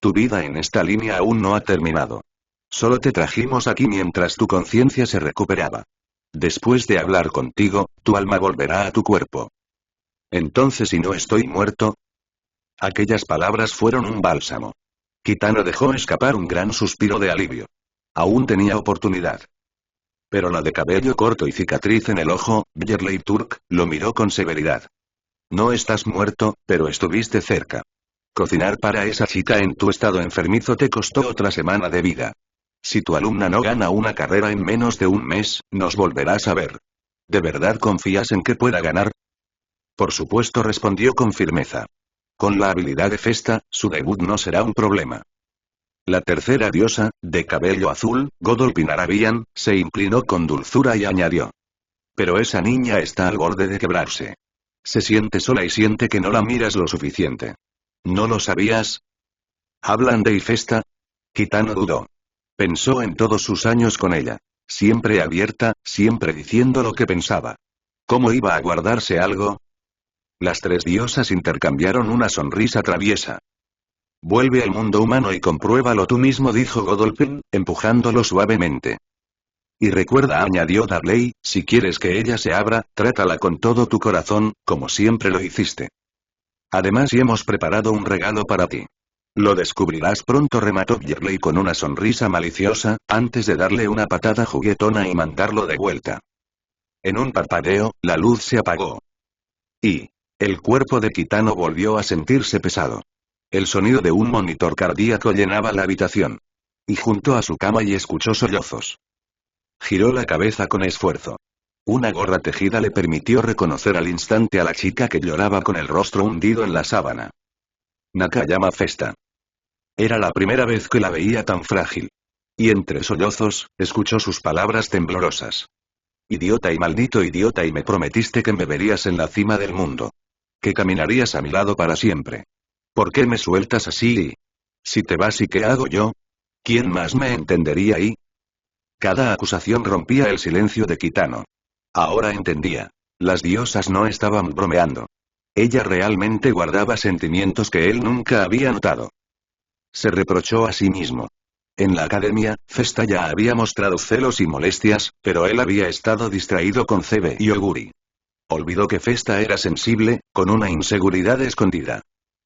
Tu vida en esta línea aún no ha terminado. Solo te trajimos aquí mientras tu conciencia se recuperaba. Después de hablar contigo, tu alma volverá a tu cuerpo. Entonces, ¿y no estoy muerto? Aquellas palabras fueron un bálsamo. Kitano dejó escapar un gran suspiro de alivio. Aún tenía oportunidad. Pero la de cabello corto y cicatriz en el ojo, Byerley Turk, lo miró con severidad. No estás muerto, pero estuviste cerca. Cocinar para esa chica en tu estado enfermizo te costó otra semana de vida. Si tu alumna no gana una carrera en menos de un mes, nos volverás a ver. ¿De verdad confías en que pueda ganar? Por supuesto, respondió con firmeza. Con la habilidad de Festa, su debut no será un problema. La tercera diosa, de cabello azul, Godolphin Arabian, se inclinó con dulzura y añadió. Pero esa niña está al borde de quebrarse. Se siente sola y siente que no la miras lo suficiente. ¿No lo sabías? ¿Hablan de Ifesta? Kitano dudó. Pensó en todos sus años con ella. Siempre abierta, siempre diciendo lo que pensaba. ¿Cómo iba a guardarse algo? Las tres diosas intercambiaron una sonrisa traviesa. Vuelve al mundo humano y compruébalo tú mismo, dijo Godolphin, empujándolo suavemente. Y recuerda, añadió Darley, si quieres que ella se abra, trátala con todo tu corazón, como siempre lo hiciste. Además, y hemos preparado un regalo para ti. Lo descubrirás pronto, remató Byerley con una sonrisa maliciosa, antes de darle una patada juguetona y mandarlo de vuelta. En un parpadeo, la luz se apagó. Y El cuerpo de Kitano volvió a sentirse pesado. El sonido de un monitor cardíaco llenaba la habitación. Y junto a su cama y escuchó sollozos. Giró la cabeza con esfuerzo. Una gorra tejida le permitió reconocer al instante a la chica que lloraba con el rostro hundido en la sábana. Nakayama Festa. Era la primera vez que la veía tan frágil. Y entre sollozos, escuchó sus palabras temblorosas. Idiota y maldito idiota, y me prometiste que me verías en la cima del mundo. Que caminarías a mi lado para siempre. ¿Por qué me sueltas así? Si te vas, ¿y qué hago yo? ¿Quién más me entendería? Y cada acusación rompía el silencio de Kitano. Ahora entendía. Las diosas no estaban bromeando. Ella realmente guardaba sentimientos que él nunca había notado. Se reprochó a sí mismo. En la academia, Festa ya había mostrado celos y molestias, pero él había estado distraído con Cebe y Oguri. Olvidó que Festa era sensible, con una inseguridad escondida.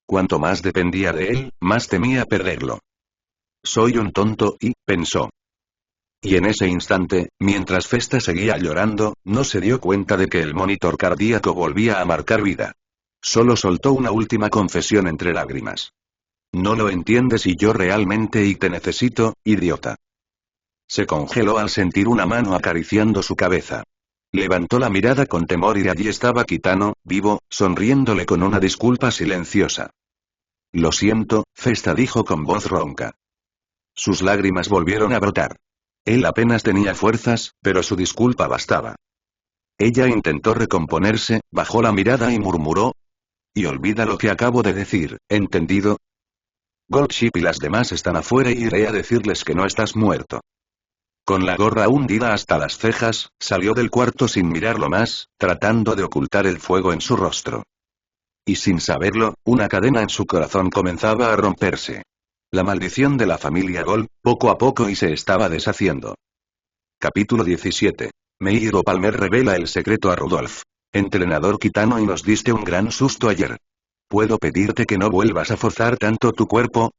Cuanto más dependía de él, más temía perderlo. Soy un tonto, pensó. Y en ese instante, mientras Festa seguía llorando, no se dio cuenta de que el monitor cardíaco volvía a marcar vida. Solo soltó una última confesión entre lágrimas. No lo entiendes y yo realmente te necesito, idiota. Se congeló al sentir una mano acariciando su cabeza. Levantó la mirada con temor y allí estaba Kitano, vivo, sonriéndole con una disculpa silenciosa. Lo siento, Festa dijo con voz ronca. Sus lágrimas volvieron a brotar. Él apenas tenía fuerzas, pero su disculpa bastaba. Ella intentó recomponerse, bajó la mirada y murmuró. Y olvida lo que acabo de decir, ¿entendido? Goldship y las demás están afuera y iré a decirles que no estás muerto. Con la gorra hundida hasta las cejas, salió del cuarto sin mirarlo más, tratando de ocultar el fuego en su rostro. Y sin saberlo, una cadena en su corazón comenzaba a romperse. La maldición de la familia Gold, poco a poco y se estaba deshaciendo. Capítulo 17. Meiro Palmer revela el secreto a Rudolph. Entrenador Kitano, y nos diste un gran susto ayer. ¿Puedo pedirte que no vuelvas a forzar tanto tu cuerpo?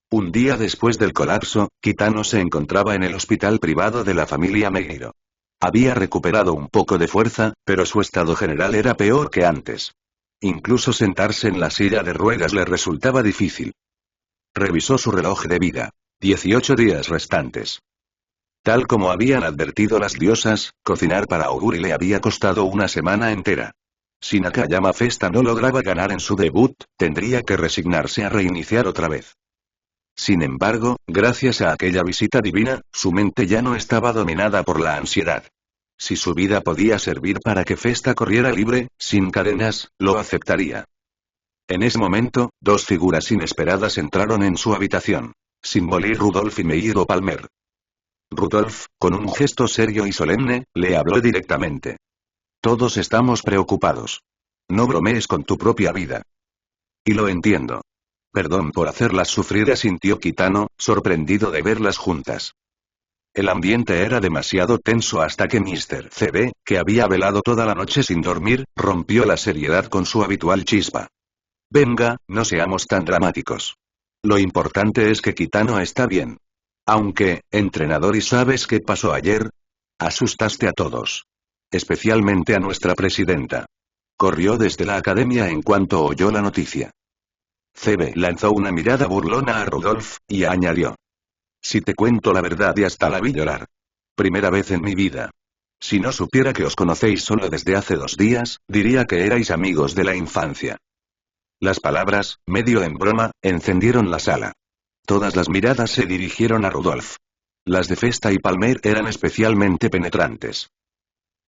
Un día después del colapso, Kitano se encontraba en el hospital privado de la familia Meiro. Había recuperado un poco de fuerza, pero su estado general era peor que antes. Incluso sentarse en la silla de ruedas le resultaba difícil. Revisó su reloj de vida. 18 días restantes. Tal como habían advertido las diosas, cocinar para Oguri le había costado una semana entera. Si Nakayama Festa no lograba ganar en su debut, tendría que resignarse a reiniciar otra vez. Sin embargo, gracias a aquella visita divina, su mente ya no estaba dominada por la ansiedad. Si su vida podía servir para que Festa corriera libre, sin cadenas, lo aceptaría. En ese momento, dos figuras inesperadas entraron en su habitación. Symbol y Rudolph y Meiro Palmer. Rudolph, con un gesto serio y solemne, le habló directamente. Todos estamos preocupados. No bromees con tu propia vida. Y lo entiendo. Perdón por hacerlas sufrir, asintió Kitano, sorprendido de verlas juntas. El ambiente era demasiado tenso hasta que Mr. CB, que había velado toda la noche sin dormir, rompió la seriedad con su habitual chispa. Venga, no seamos tan dramáticos. Lo importante es que Kitano está bien. Aunque, entrenador, ¿y sabes qué pasó ayer? Asustaste a todos. Especialmente a nuestra presidenta. Corrió desde la academia en cuanto oyó la noticia. CB lanzó una mirada burlona a Rudolph, y añadió. Si te cuento la verdad, y hasta la vi llorar. Primera vez en mi vida. Si no supiera que os conocéis solo desde hace 2 días, diría que erais amigos de la infancia. Las palabras, medio en broma, encendieron la sala. Todas las miradas se dirigieron a Rudolph. Las de Festa y Palmer eran especialmente penetrantes.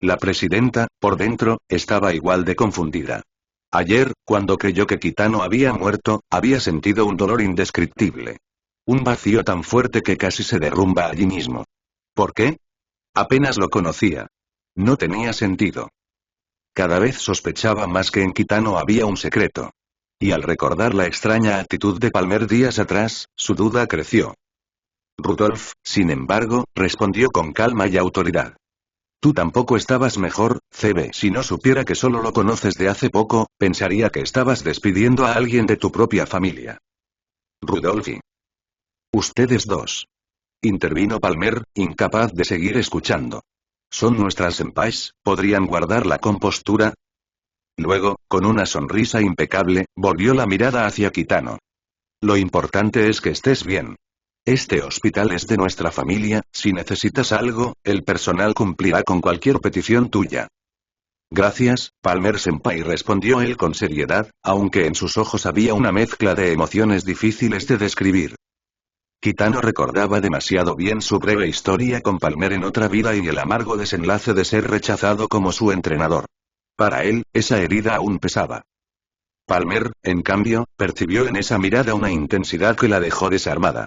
La presidenta, por dentro, estaba igual de confundida. Ayer, cuando creyó que Kitano había muerto, había sentido un dolor indescriptible. Un vacío tan fuerte que casi se derrumba allí mismo. ¿Por qué? Apenas lo conocía. No tenía sentido. Cada vez sospechaba más que en Kitano había un secreto. Y al recordar la extraña actitud de Palmer días atrás, su duda creció. Rudolph, sin embargo, respondió con calma y autoridad. Tú tampoco estabas mejor, CB. Si no supiera que solo lo conoces de hace poco, pensaría que estabas despidiendo a alguien de tu propia familia. Rudolph. Ustedes dos. Intervino Palmer, incapaz de seguir escuchando. Son nuestras senpais, ¿podrían guardar la compostura? Luego, con una sonrisa impecable, volvió la mirada hacia Kitano. Lo importante es que estés bien. Este hospital es de nuestra familia, si necesitas algo, el personal cumplirá con cualquier petición tuya. Gracias, Palmer-senpai, respondió él con seriedad, aunque en sus ojos había una mezcla de emociones difíciles de describir. Kitano recordaba demasiado bien su breve historia con Palmer en otra vida y el amargo desenlace de ser rechazado como su entrenador. Para él, esa herida aún pesaba. Palmer, en cambio, percibió en esa mirada una intensidad que la dejó desarmada.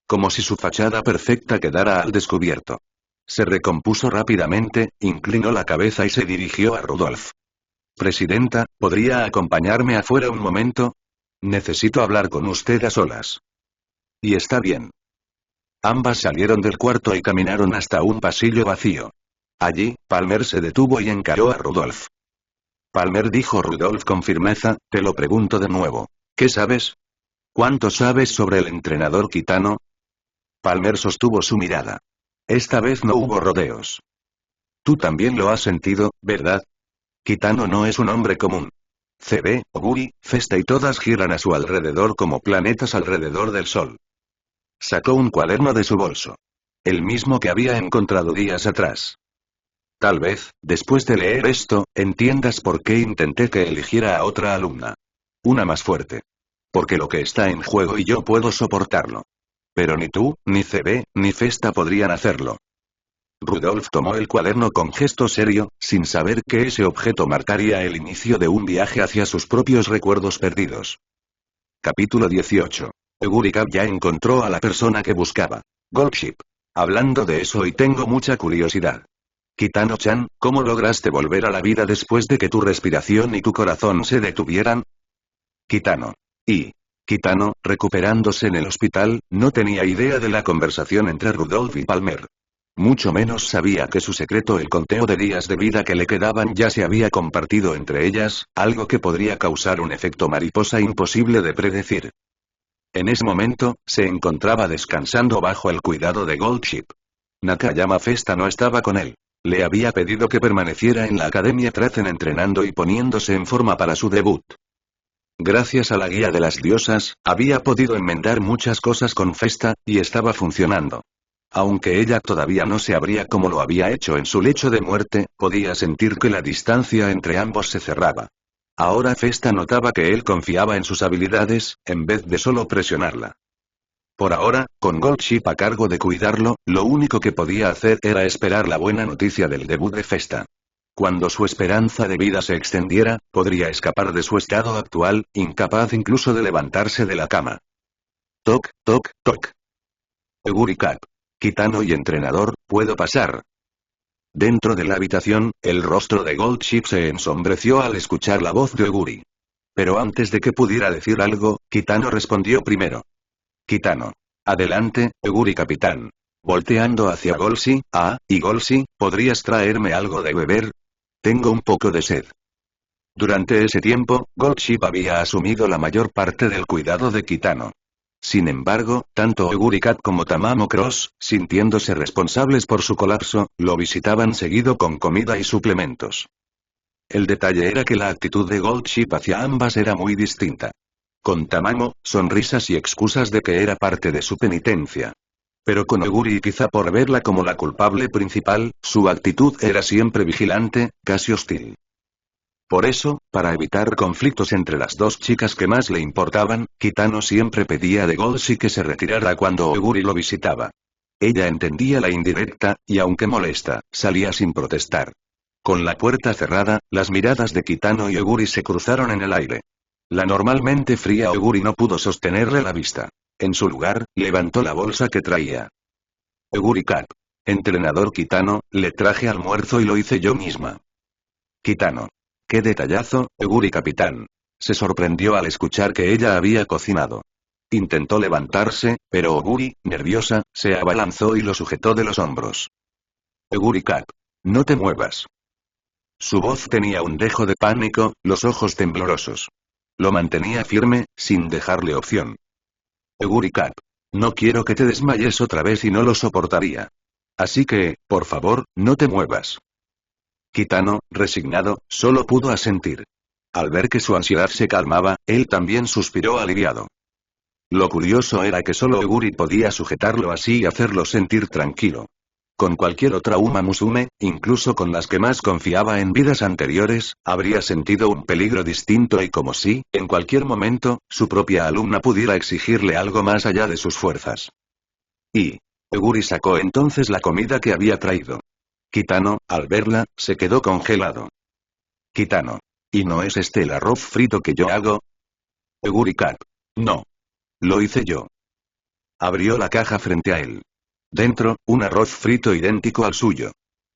Como si su fachada perfecta quedara al descubierto. Se recompuso rápidamente, inclinó la cabeza y se dirigió a Rudolf. Presidenta, ¿podría acompañarme afuera un momento? Necesito hablar con usted a solas. Y está bien. Ambas salieron del cuarto y caminaron hasta un pasillo vacío. Allí, Palmer se detuvo y encaró a Rudolf. Palmer, dijo Rudolf con firmeza, te lo pregunto de nuevo. ¿Qué sabes? ¿Cuánto sabes sobre el entrenador Kitano? Palmer sostuvo su mirada. Esta vez no hubo rodeos. Tú también lo has sentido, ¿verdad? Kitano no es un hombre común. CB, Oguri, Festa y todas giran a su alrededor como planetas alrededor del Sol. Sacó un cuaderno de su bolso. El mismo que había encontrado días atrás. Tal vez, después de leer esto, entiendas por qué intenté que eligiera a otra alumna. Una más fuerte. Porque lo que está en juego y yo puedo soportarlo. Pero ni tú, ni CB, ni Festa podrían hacerlo. Rudolf tomó el cuaderno con gesto serio, sin saber que ese objeto marcaría el inicio de un viaje hacia sus propios recuerdos perdidos. Capítulo 18. Egurikab ya encontró a la persona que buscaba. Goldship. Hablando de eso y tengo mucha curiosidad. Kitano-chan, ¿cómo lograste volver a la vida después de que tu respiración y tu corazón se detuvieran? Kitano. Y Kitano, recuperándose en el hospital, no tenía idea de la conversación entre Rudolf y Palmer. Mucho menos sabía que su secreto, el conteo de días de vida que le quedaban, ya se había compartido entre ellas, algo que podría causar un efecto mariposa imposible de predecir. En ese momento, se encontraba descansando bajo el cuidado de Goldship. Nakayama Festa no estaba con él. Le había pedido que permaneciera en la Academia Trazen entrenando y poniéndose en forma para su debut. Gracias a la guía de las diosas, había podido enmendar muchas cosas con Festa, y estaba funcionando. Aunque ella todavía no se abría como lo había hecho en su lecho de muerte, podía sentir que la distancia entre ambos se cerraba. Ahora Festa notaba que él confiaba en sus habilidades, en vez de solo presionarla. Por ahora, con Goldship a cargo de cuidarlo, lo único que podía hacer era esperar la buena noticia del debut de Festa. Cuando su esperanza de vida se extendiera, podría escapar de su estado actual, incapaz incluso de levantarse de la cama. Toc, toc, toc. Egurikab. Kitano y entrenador, ¿puedo pasar? Dentro de la habitación, el rostro de Goldship se ensombreció al escuchar la voz de Oguri. Pero antes de que pudiera decir algo, Kitano respondió primero. Kitano. Adelante, Oguri capitán. Volteando hacia Golsi, y Golsi, ¿podrías traerme algo de beber? Tengo un poco de sed. Durante ese tiempo, Goldship había asumido la mayor parte del cuidado de Kitano. Sin embargo, tanto Oguri-Kat como Tamamo Cross, sintiéndose responsables por su colapso, lo visitaban seguido con comida y suplementos. El detalle era que la actitud de Goldship hacia ambas era muy distinta. Con Tamamo, sonrisas y excusas de que era parte de su penitencia. Pero con Oguri, y quizá por verla como la culpable principal, su actitud era siempre vigilante, casi hostil. Por eso, para evitar conflictos entre las dos chicas que más le importaban, Kitano siempre pedía de Goldship que se retirara cuando Oguri lo visitaba. Ella entendía la indirecta, y aunque molesta, salía sin protestar. Con la puerta cerrada, las miradas de Kitano y Oguri se cruzaron en el aire. La normalmente fría Oguri no pudo sostenerle la vista. En su lugar, levantó la bolsa que traía. Oguri-Kat. Entrenador Kitano, le traje almuerzo y lo hice yo misma. Kitano. ¡Qué detallazo, Oguri capitán! Se sorprendió al escuchar que ella había cocinado. Intentó levantarse, pero Oguri, nerviosa, se abalanzó y lo sujetó de los hombros. Oguri-Kat. No te muevas. Su voz tenía un dejo de pánico, los ojos temblorosos. Lo mantenía firme, sin dejarle opción. Oguri-Kat. No quiero que te desmayes otra vez y no lo soportaría. Así que, por favor, no te muevas. Kitano, resignado, solo pudo asentir. Al ver que su ansiedad se calmaba, él también suspiró aliviado. Lo curioso era que solo Oguri podía sujetarlo así y hacerlo sentir tranquilo. Con cualquier otra Uma Musume, incluso con las que más confiaba en vidas anteriores, habría sentido un peligro distinto y como si, en cualquier momento, su propia alumna pudiera exigirle algo más allá de sus fuerzas. Y Oguri sacó entonces la comida que había traído. Kitano, al verla, se quedó congelado. Kitano. ¿Y no es este el arroz frito que yo hago? Oguri Cap. No. Lo hice yo. Abrió la caja frente a él. Dentro, un arroz frito idéntico al suyo.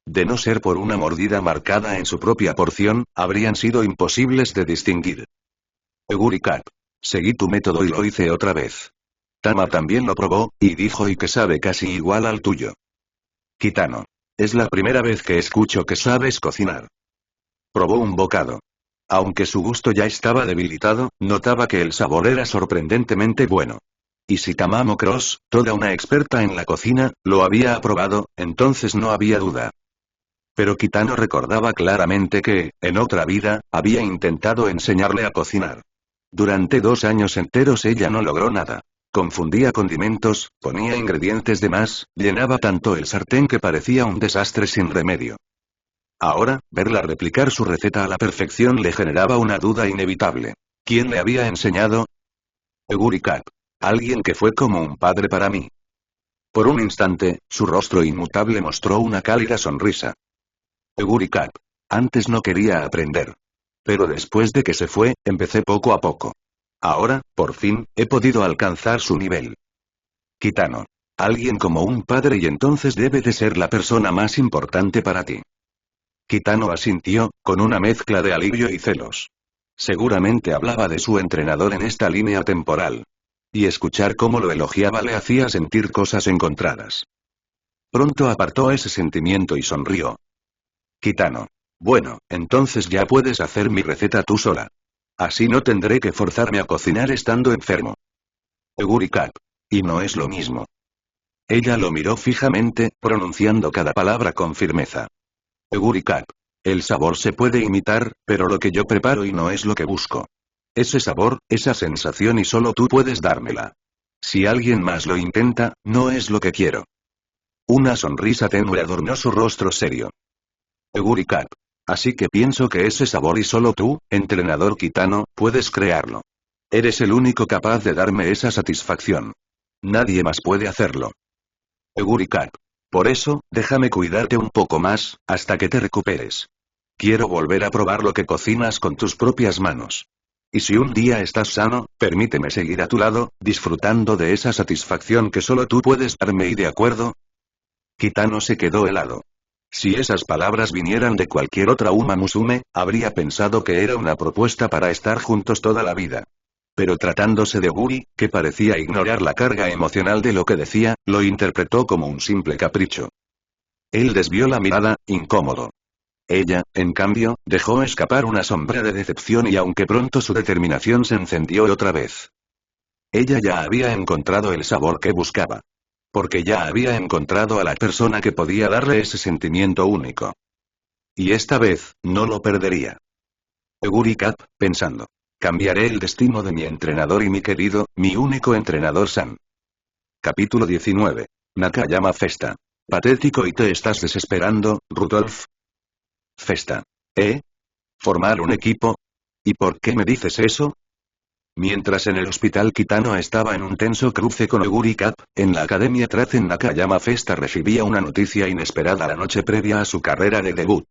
De no ser por una mordida marcada en su propia porción, habrían sido imposibles de distinguir. Oguri Cap. Seguí tu método y lo hice otra vez. Tama también lo probó, y dijo y que sabe casi igual al tuyo. Kitano. Es la primera vez que escucho que sabes cocinar. Probó un bocado. Aunque su gusto ya estaba debilitado, notaba que el sabor era sorprendentemente bueno. Y si Tamamo Cross, toda una experta en la cocina, lo había aprobado, entonces no había duda. Pero Kitano recordaba claramente que, en otra vida, había intentado enseñarle a cocinar. Durante 2 años enteros ella no logró nada. Confundía condimentos, ponía ingredientes de más, llenaba tanto el sartén que parecía un desastre sin remedio. Ahora, verla replicar su receta a la perfección le generaba una duda inevitable. ¿Quién le había enseñado? Oguri Cap. Alguien que fue como un padre para mí. Por un instante, su rostro inmutable mostró una cálida sonrisa. Oguri Cap. Antes no quería aprender. Pero después de que se fue, empecé poco a poco. Ahora, por fin, he podido alcanzar su nivel. Kitano. Alguien como un padre y entonces debe de ser la persona más importante para ti. Kitano asintió, con una mezcla de alivio y celos. Seguramente hablaba de su entrenador en esta línea temporal. Y escuchar cómo lo elogiaba le hacía sentir cosas encontradas. Pronto apartó ese sentimiento y sonrió. Kitano. Bueno, entonces ya puedes hacer mi receta tú sola. Así no tendré que forzarme a cocinar estando enfermo. Oguri Cap. Y no es lo mismo. Ella lo miró fijamente, pronunciando cada palabra con firmeza. Oguri Cap. El sabor se puede imitar, pero lo que yo preparo y no es lo que busco. Ese sabor, esa sensación y solo tú puedes dármela. Si alguien más lo intenta, no es lo que quiero. Una sonrisa tenue adornó su rostro serio. Oguri Cap. Así que pienso que ese sabor y solo tú, entrenador Kitano, puedes crearlo. Eres el único capaz de darme esa satisfacción. Nadie más puede hacerlo. Oguri Cap. Por eso, déjame cuidarte un poco más, hasta que te recuperes. Quiero volver a probar lo que cocinas con tus propias manos. Y si un día estás sano, permíteme seguir a tu lado, disfrutando de esa satisfacción que solo tú puedes darme y de acuerdo. Kitano se quedó helado. Si esas palabras vinieran de cualquier otra Uma Musume, habría pensado que era una propuesta para estar juntos toda la vida. Pero tratándose de Oguri, que parecía ignorar la carga emocional de lo que decía, lo interpretó como un simple capricho. Él desvió la mirada, incómodo. Ella, en cambio, dejó escapar una sombra de decepción y aunque pronto su determinación se encendió otra vez. Ella ya había encontrado el sabor que buscaba. Porque ya había encontrado a la persona que podía darle ese sentimiento único. Y esta vez, no lo perdería. Oguri Cap, pensando. Cambiaré el destino de mi entrenador y mi querido, mi único entrenador San. Capítulo 19. Nakayama Festa. Patético y te estás desesperando, Rudolf. Festa. ¿Eh? ¿Formar un equipo? ¿Y por qué me dices eso? Mientras en el hospital Kitano estaba en un tenso cruce con Oguri Cap, en la academia Trazen Nakayama Festa recibía una noticia inesperada la noche previa a su carrera de debut.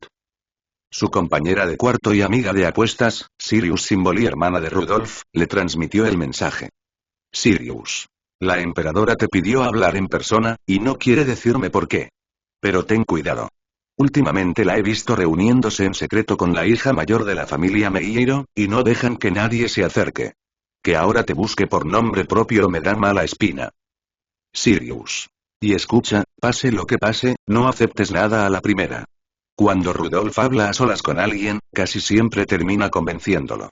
Su compañera de cuarto y amiga de apuestas, Sirius Symbol hermana de Rudolf, le transmitió el mensaje. Sirius. La emperadora te pidió hablar en persona, y no quiere decirme por qué. Pero ten cuidado. Últimamente la he visto reuniéndose en secreto con la hija mayor de la familia Meijiro, y no dejan que nadie se acerque. Que ahora te busque por nombre propio me da mala espina. Sirius. Y escucha, pase lo que pase, no aceptes nada a la primera. Cuando Rudolf habla a solas con alguien, casi siempre termina convenciéndolo.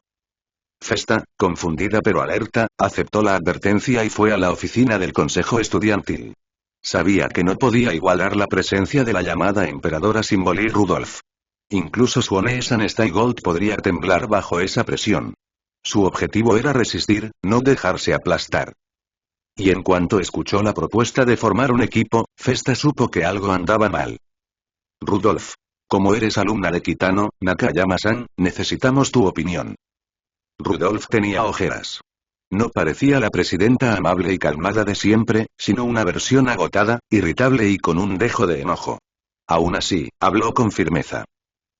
Festa, confundida pero alerta, aceptó la advertencia y fue a la oficina del consejo estudiantil. Sabía que no podía igualar la presencia de la llamada emperadora Symbol y Rudolf. Incluso su Onesan Stay Gold podría temblar bajo esa presión. Su objetivo era resistir, no dejarse aplastar. Y en cuanto escuchó la propuesta de formar un equipo, Festa supo que algo andaba mal. Rudolf. Como eres alumna de Kitano, Nakayama-san, necesitamos tu opinión. Rudolf tenía ojeras. No parecía la presidenta amable y calmada de siempre, sino una versión agotada, irritable y con un dejo de enojo. Aún así, habló con firmeza.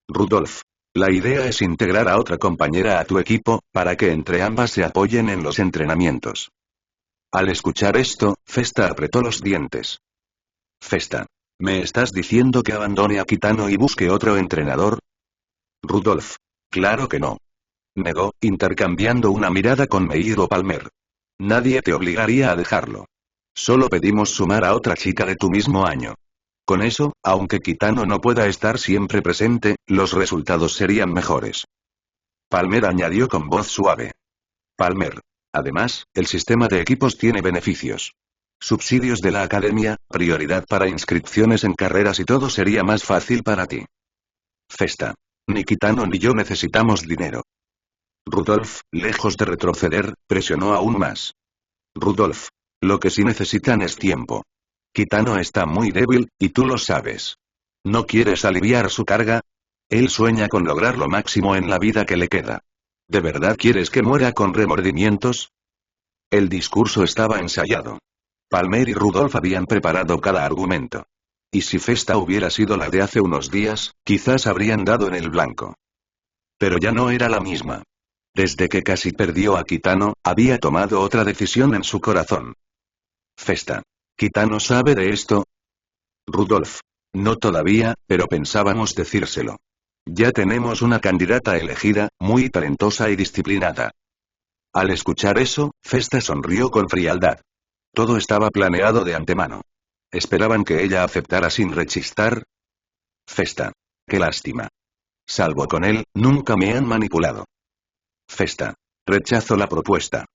Rudolf. La idea es integrar a otra compañera a tu equipo, para que entre ambas se apoyen en los entrenamientos. Al escuchar esto, Festa apretó los dientes. Festa. ¿Me estás diciendo que abandone a Kitano y busque otro entrenador? Rudolf. Claro que no. Negó, intercambiando una mirada con Meiro Palmer. Nadie te obligaría a dejarlo. Solo pedimos sumar a otra chica de tu mismo año. Con eso, aunque Kitano no pueda estar siempre presente, los resultados serían mejores. Palmer añadió con voz suave. Palmer. Además, el sistema de equipos tiene beneficios. Subsidios de la academia, prioridad para inscripciones en carreras y todo sería más fácil para ti. Festa. Ni Kitano ni yo necesitamos dinero. Rudolf, lejos de retroceder, presionó aún más. Rudolf. Lo que sí necesitan es tiempo. Kitano está muy débil, y tú lo sabes. ¿No quieres aliviar su carga? Él sueña con lograr lo máximo en la vida que le queda. ¿De verdad quieres que muera con remordimientos? El discurso estaba ensayado. Palmer y Rudolf habían preparado cada argumento. Y si Festa hubiera sido la de hace unos días, quizás habrían dado en el blanco. Pero ya no era la misma. Desde que casi perdió a Kitano, había tomado otra decisión en su corazón. Festa. ¿Kitano sabe de esto? Rudolf. No todavía, pero pensábamos decírselo. Ya tenemos una candidata elegida, muy talentosa y disciplinada. Al escuchar eso, Festa sonrió con frialdad. Todo estaba planeado de antemano. ¿Esperaban que ella aceptara sin rechistar? Festa. Qué lástima. Salvo con él, nunca me han manipulado. Festa. Rechazo la propuesta.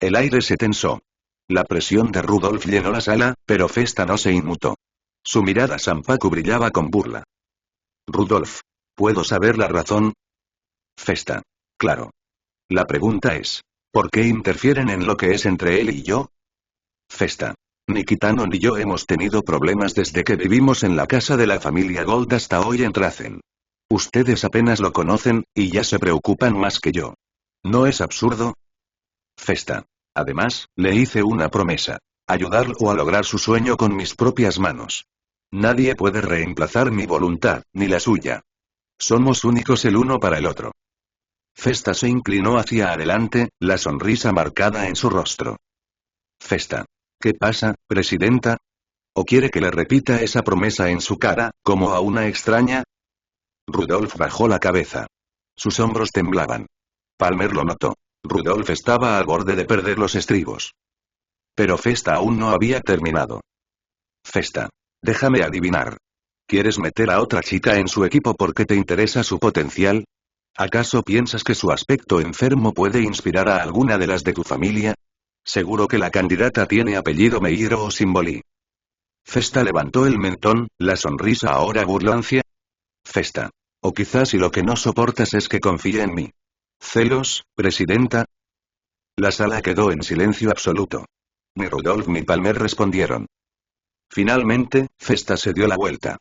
El aire se tensó. La presión de Rudolf llenó la sala, pero Festa no se inmutó. Su mirada Sanpaku brillaba con burla. Rudolf. ¿Puedo saber la razón? Festa. Claro. La pregunta es, ¿por qué interfieren en lo que es entre él y yo? Festa. Ni Kitano ni yo hemos tenido problemas desde que vivimos en la casa de la familia Gold hasta hoy en Trazen. Ustedes apenas lo conocen, y ya se preocupan más que yo. ¿No es absurdo? Festa. Además, le hice una promesa. Ayudarlo a lograr su sueño con mis propias manos. Nadie puede reemplazar mi voluntad, ni la suya. Somos únicos el uno para el otro. Festa se inclinó hacia adelante, la sonrisa marcada en su rostro. Festa. ¿Qué pasa, presidenta? ¿O quiere que le repita esa promesa en su cara, como a una extraña? Rudolf bajó la cabeza. Sus hombros temblaban. Palmer lo notó. Rudolf estaba al borde de perder los estribos. Pero Festa aún no había terminado. Festa. Déjame adivinar. ¿Quieres meter a otra chica en su equipo porque te interesa su potencial? ¿Acaso piensas que su aspecto enfermo puede inspirar a alguna de las de tu familia? Seguro que la candidata tiene apellido Meiro o Simboli. Festa levantó el mentón, la sonrisa ahora burlancia. Festa. O quizás si lo que no soportas es que confíe en mí. ¿Celos, presidenta? La sala quedó en silencio absoluto. Ni Rudolf ni Palmer respondieron. Finalmente, Festa se dio la vuelta.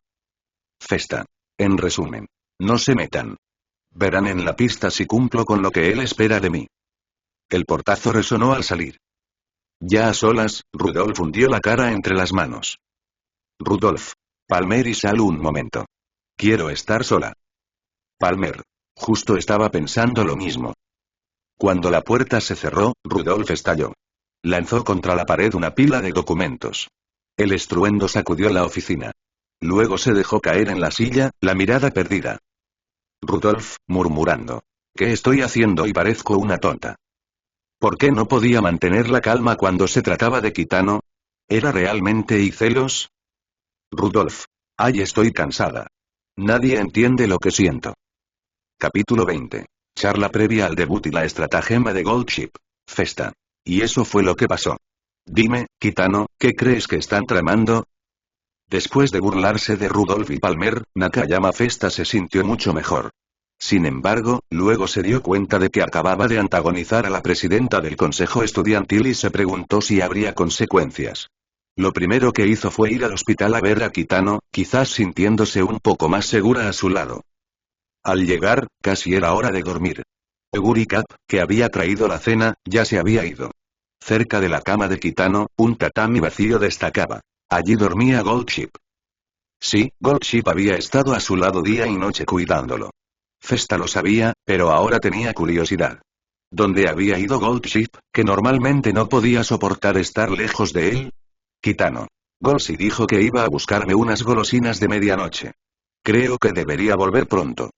Festa. En resumen. No se metan. Verán en la pista si cumplo con lo que él espera de mí. El portazo resonó al salir. Ya a solas, Rudolf hundió la cara entre las manos. Rudolf. Palmer y Sal un momento. Quiero estar sola. Palmer. Justo estaba pensando lo mismo. Cuando la puerta se cerró, Rudolf estalló. Lanzó contra la pared una pila de documentos. El estruendo sacudió la oficina. Luego se dejó caer en la silla, la mirada perdida. Rudolf, murmurando. ¿Qué estoy haciendo y parezco una tonta? ¿Por qué no podía mantener la calma cuando se trataba de Kitano? ¿Era realmente y celos? Rudolf. Ay, estoy cansada. Nadie entiende lo que siento. Capítulo 20. Charla previa al debut y la estratagema de Goldship. Festa. Y eso fue lo que pasó. Dime, Kitano, ¿qué crees que están tramando? Después de burlarse de Rudolph y Palmer, Nakayama Festa se sintió mucho mejor. Sin embargo, luego se dio cuenta de que acababa de antagonizar a la presidenta del consejo estudiantil y se preguntó si habría consecuencias. Lo primero que hizo fue ir al hospital a ver a Kitano, quizás sintiéndose un poco más segura a su lado. Al llegar, casi era hora de dormir. Oguri Cap, que había traído la cena, ya se había ido. Cerca de la cama de Kitano, un tatami vacío destacaba. Allí dormía Goldship. Sí, Goldship había estado a su lado día y noche cuidándolo. Festa lo sabía, pero ahora tenía curiosidad. ¿Dónde había ido Goldship, que normalmente no podía soportar estar lejos de él? Kitano. Goldship dijo que iba a buscarme unas golosinas de medianoche. Creo que debería volver pronto.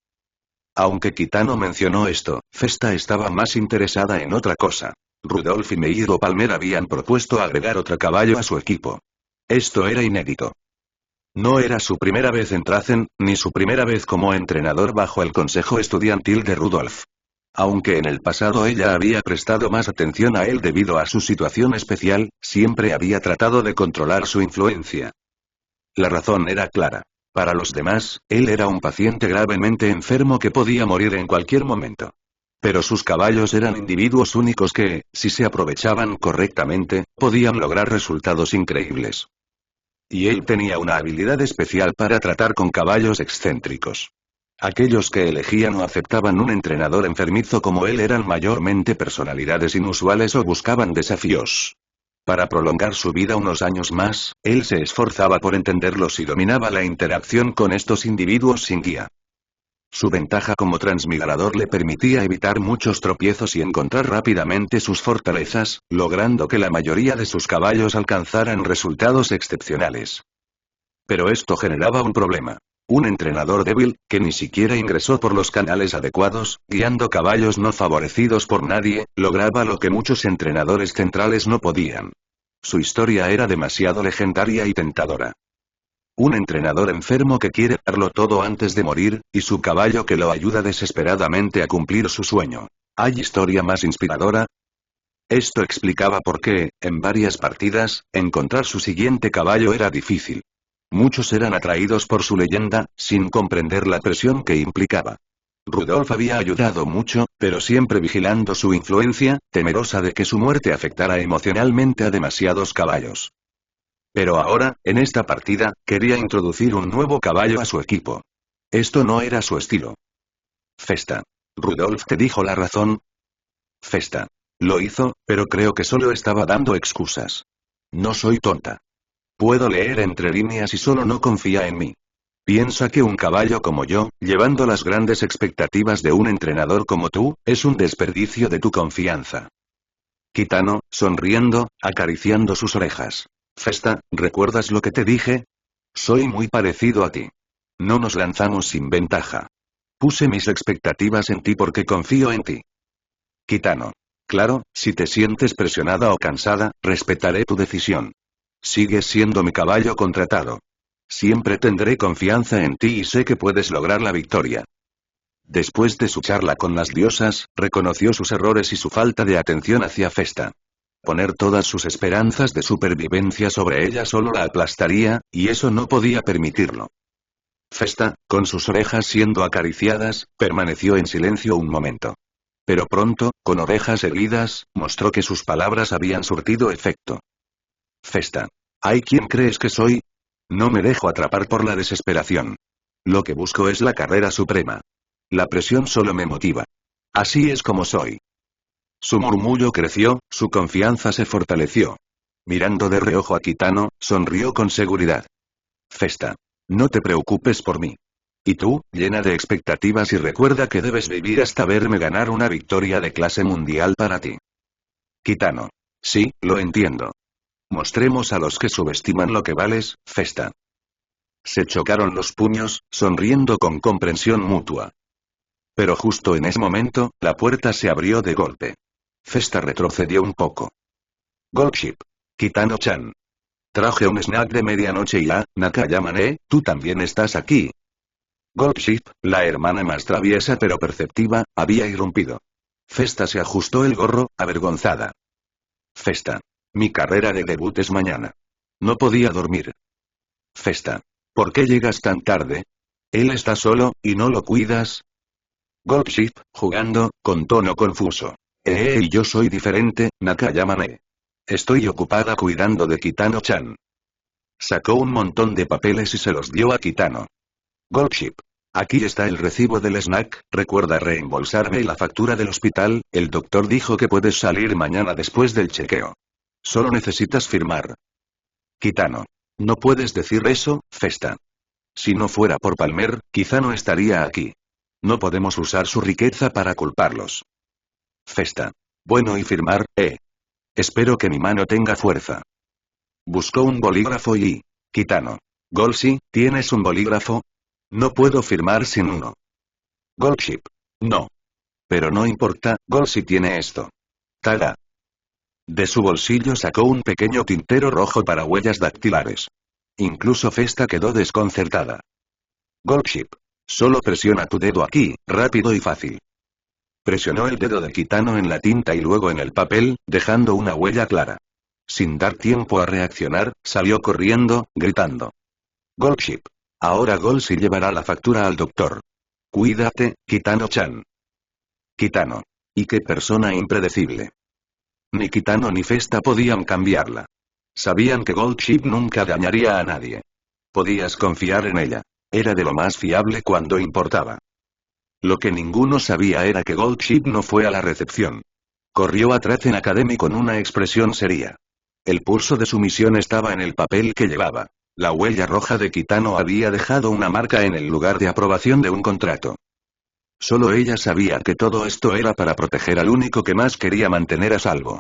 Aunque Kitano mencionó esto, Festa estaba más interesada en otra cosa. Rudolph y Meiro Palmer habían propuesto agregar otro caballo a su equipo. Esto era inédito. No era su primera vez en Trazen, ni su primera vez como entrenador bajo el consejo estudiantil de Rudolph. Aunque en el pasado ella había prestado más atención a él debido a su situación especial, siempre había tratado de controlar su influencia. La razón era clara. Para los demás, él era un paciente gravemente enfermo que podía morir en cualquier momento. Pero sus caballos eran individuos únicos que, si se aprovechaban correctamente, podían lograr resultados increíbles. Y él tenía una habilidad especial para tratar con caballos excéntricos. Aquellos que elegían o aceptaban un entrenador enfermizo como él eran mayormente personalidades inusuales o buscaban desafíos. Para prolongar su vida unos años más, él se esforzaba por entenderlos y dominaba la interacción con estos individuos sin guía. Su ventaja como transmigrador le permitía evitar muchos tropiezos y encontrar rápidamente sus fortalezas, logrando que la mayoría de sus caballos alcanzaran resultados excepcionales. Pero esto generaba un problema. Un entrenador débil, que ni siquiera ingresó por los canales adecuados, guiando caballos no favorecidos por nadie, lograba lo que muchos entrenadores centrales no podían. Su historia era demasiado legendaria y tentadora. Un entrenador enfermo que quiere darlo todo antes de morir, y su caballo que lo ayuda desesperadamente a cumplir su sueño. ¿Hay historia más inspiradora? Esto explicaba por qué, en varias partidas, encontrar su siguiente caballo era difícil. Muchos eran atraídos por su leyenda, sin comprender la presión que implicaba. Rudolph había ayudado mucho, pero siempre vigilando su influencia, temerosa de que su muerte afectara emocionalmente a demasiados caballos. Pero ahora, en esta partida, quería introducir un nuevo caballo a su equipo. Esto no era su estilo. Festa. ¿Rudolph te dijo la razón? Festa. Lo hizo, pero creo que solo estaba dando excusas. No soy tonta. Puedo leer entre líneas y solo no confía en mí. Piensa que un caballo como yo, llevando las grandes expectativas de un entrenador como tú, es un desperdicio de tu confianza. Kitano, sonriendo, acariciando sus orejas. Festa, ¿recuerdas lo que te dije? Soy muy parecido a ti. No nos lanzamos sin ventaja. Puse mis expectativas en ti porque confío en ti. Kitano. Claro, si te sientes presionada o cansada, respetaré tu decisión. Sigues siendo mi caballo contratado. Siempre tendré confianza en ti y sé que puedes lograr la victoria. Después de su charla con las diosas, reconoció sus errores y su falta de atención hacia Festa. Poner todas sus esperanzas de supervivencia sobre ella solo la aplastaría, y eso no podía permitirlo. Festa, con sus orejas siendo acariciadas, permaneció en silencio un momento. Pero pronto, con orejas erguidas, mostró que sus palabras habían surtido efecto. Festa. ¿Hay quien crees que soy? No me dejo atrapar por la desesperación. Lo que busco es la carrera suprema. La presión solo me motiva. Así es como soy. Su murmullo creció, su confianza se fortaleció. Mirando de reojo a Kitano, sonrió con seguridad. Festa. No te preocupes por mí. Y tú, llena de expectativas y recuerda que debes vivir hasta verme ganar una victoria de clase mundial para ti. Kitano. Sí, lo entiendo. Mostremos a los que subestiman lo que vales, Festa. Se chocaron los puños, sonriendo con comprensión mutua. Pero justo en ese momento, la puerta se abrió de golpe. Festa retrocedió un poco. Goldship. Kitano-chan. Traje un snack de medianoche y Nakayama-ne, tú también estás aquí. Goldship, la hermana más traviesa pero perceptiva, había irrumpido. Festa se ajustó el gorro, avergonzada. Festa. Mi carrera de debut es mañana. No podía dormir. Festa. ¿Por qué llegas tan tarde? Él está solo, ¿y no lo cuidas? Goldship, jugando, con tono confuso. Y yo soy diferente, Nakayama-ne. Estoy ocupada cuidando de Kitano-chan. Sacó un montón de papeles y se los dio a Kitano. Goldship. Aquí está el recibo del snack, recuerda reembolsarme la factura del hospital, el doctor dijo que puedes salir mañana después del chequeo. Solo necesitas firmar. Kitano. No puedes decir eso, Festa. Si no fuera por Palmer, quizá no estaría aquí. No podemos usar su riqueza para culparlos. Festa. Bueno, y firmar, Espero que mi mano tenga fuerza. Buscó un bolígrafo y... Kitano. Golsi, ¿tienes un bolígrafo? No puedo firmar sin uno. Goldship. No. Pero no importa, Golsi tiene esto. Taga. De su bolsillo sacó un pequeño tintero rojo para huellas dactilares. Incluso Festa quedó desconcertada. Goldship. Solo presiona tu dedo aquí, rápido y fácil. Presionó el dedo de Kitano en la tinta y luego en el papel, dejando una huella clara. Sin dar tiempo a reaccionar, salió corriendo, gritando. Goldship. Ahora Golsi llevará la factura al doctor. Cuídate, Kitano-chan. Kitano. Y qué persona impredecible. Ni Kitano ni Festa podían cambiarla. Sabían que Goldship nunca dañaría a nadie. Podías confiar en ella. Era de lo más fiable cuando importaba. Lo que ninguno sabía era que Goldship no fue a la recepción. Corrió atrás en Academy con una expresión seria. El pulso de su misión estaba en el papel que llevaba. La huella roja de Kitano había dejado una marca en el lugar de aprobación de un contrato. Solo ella sabía que todo esto era para proteger al único que más quería mantener a salvo.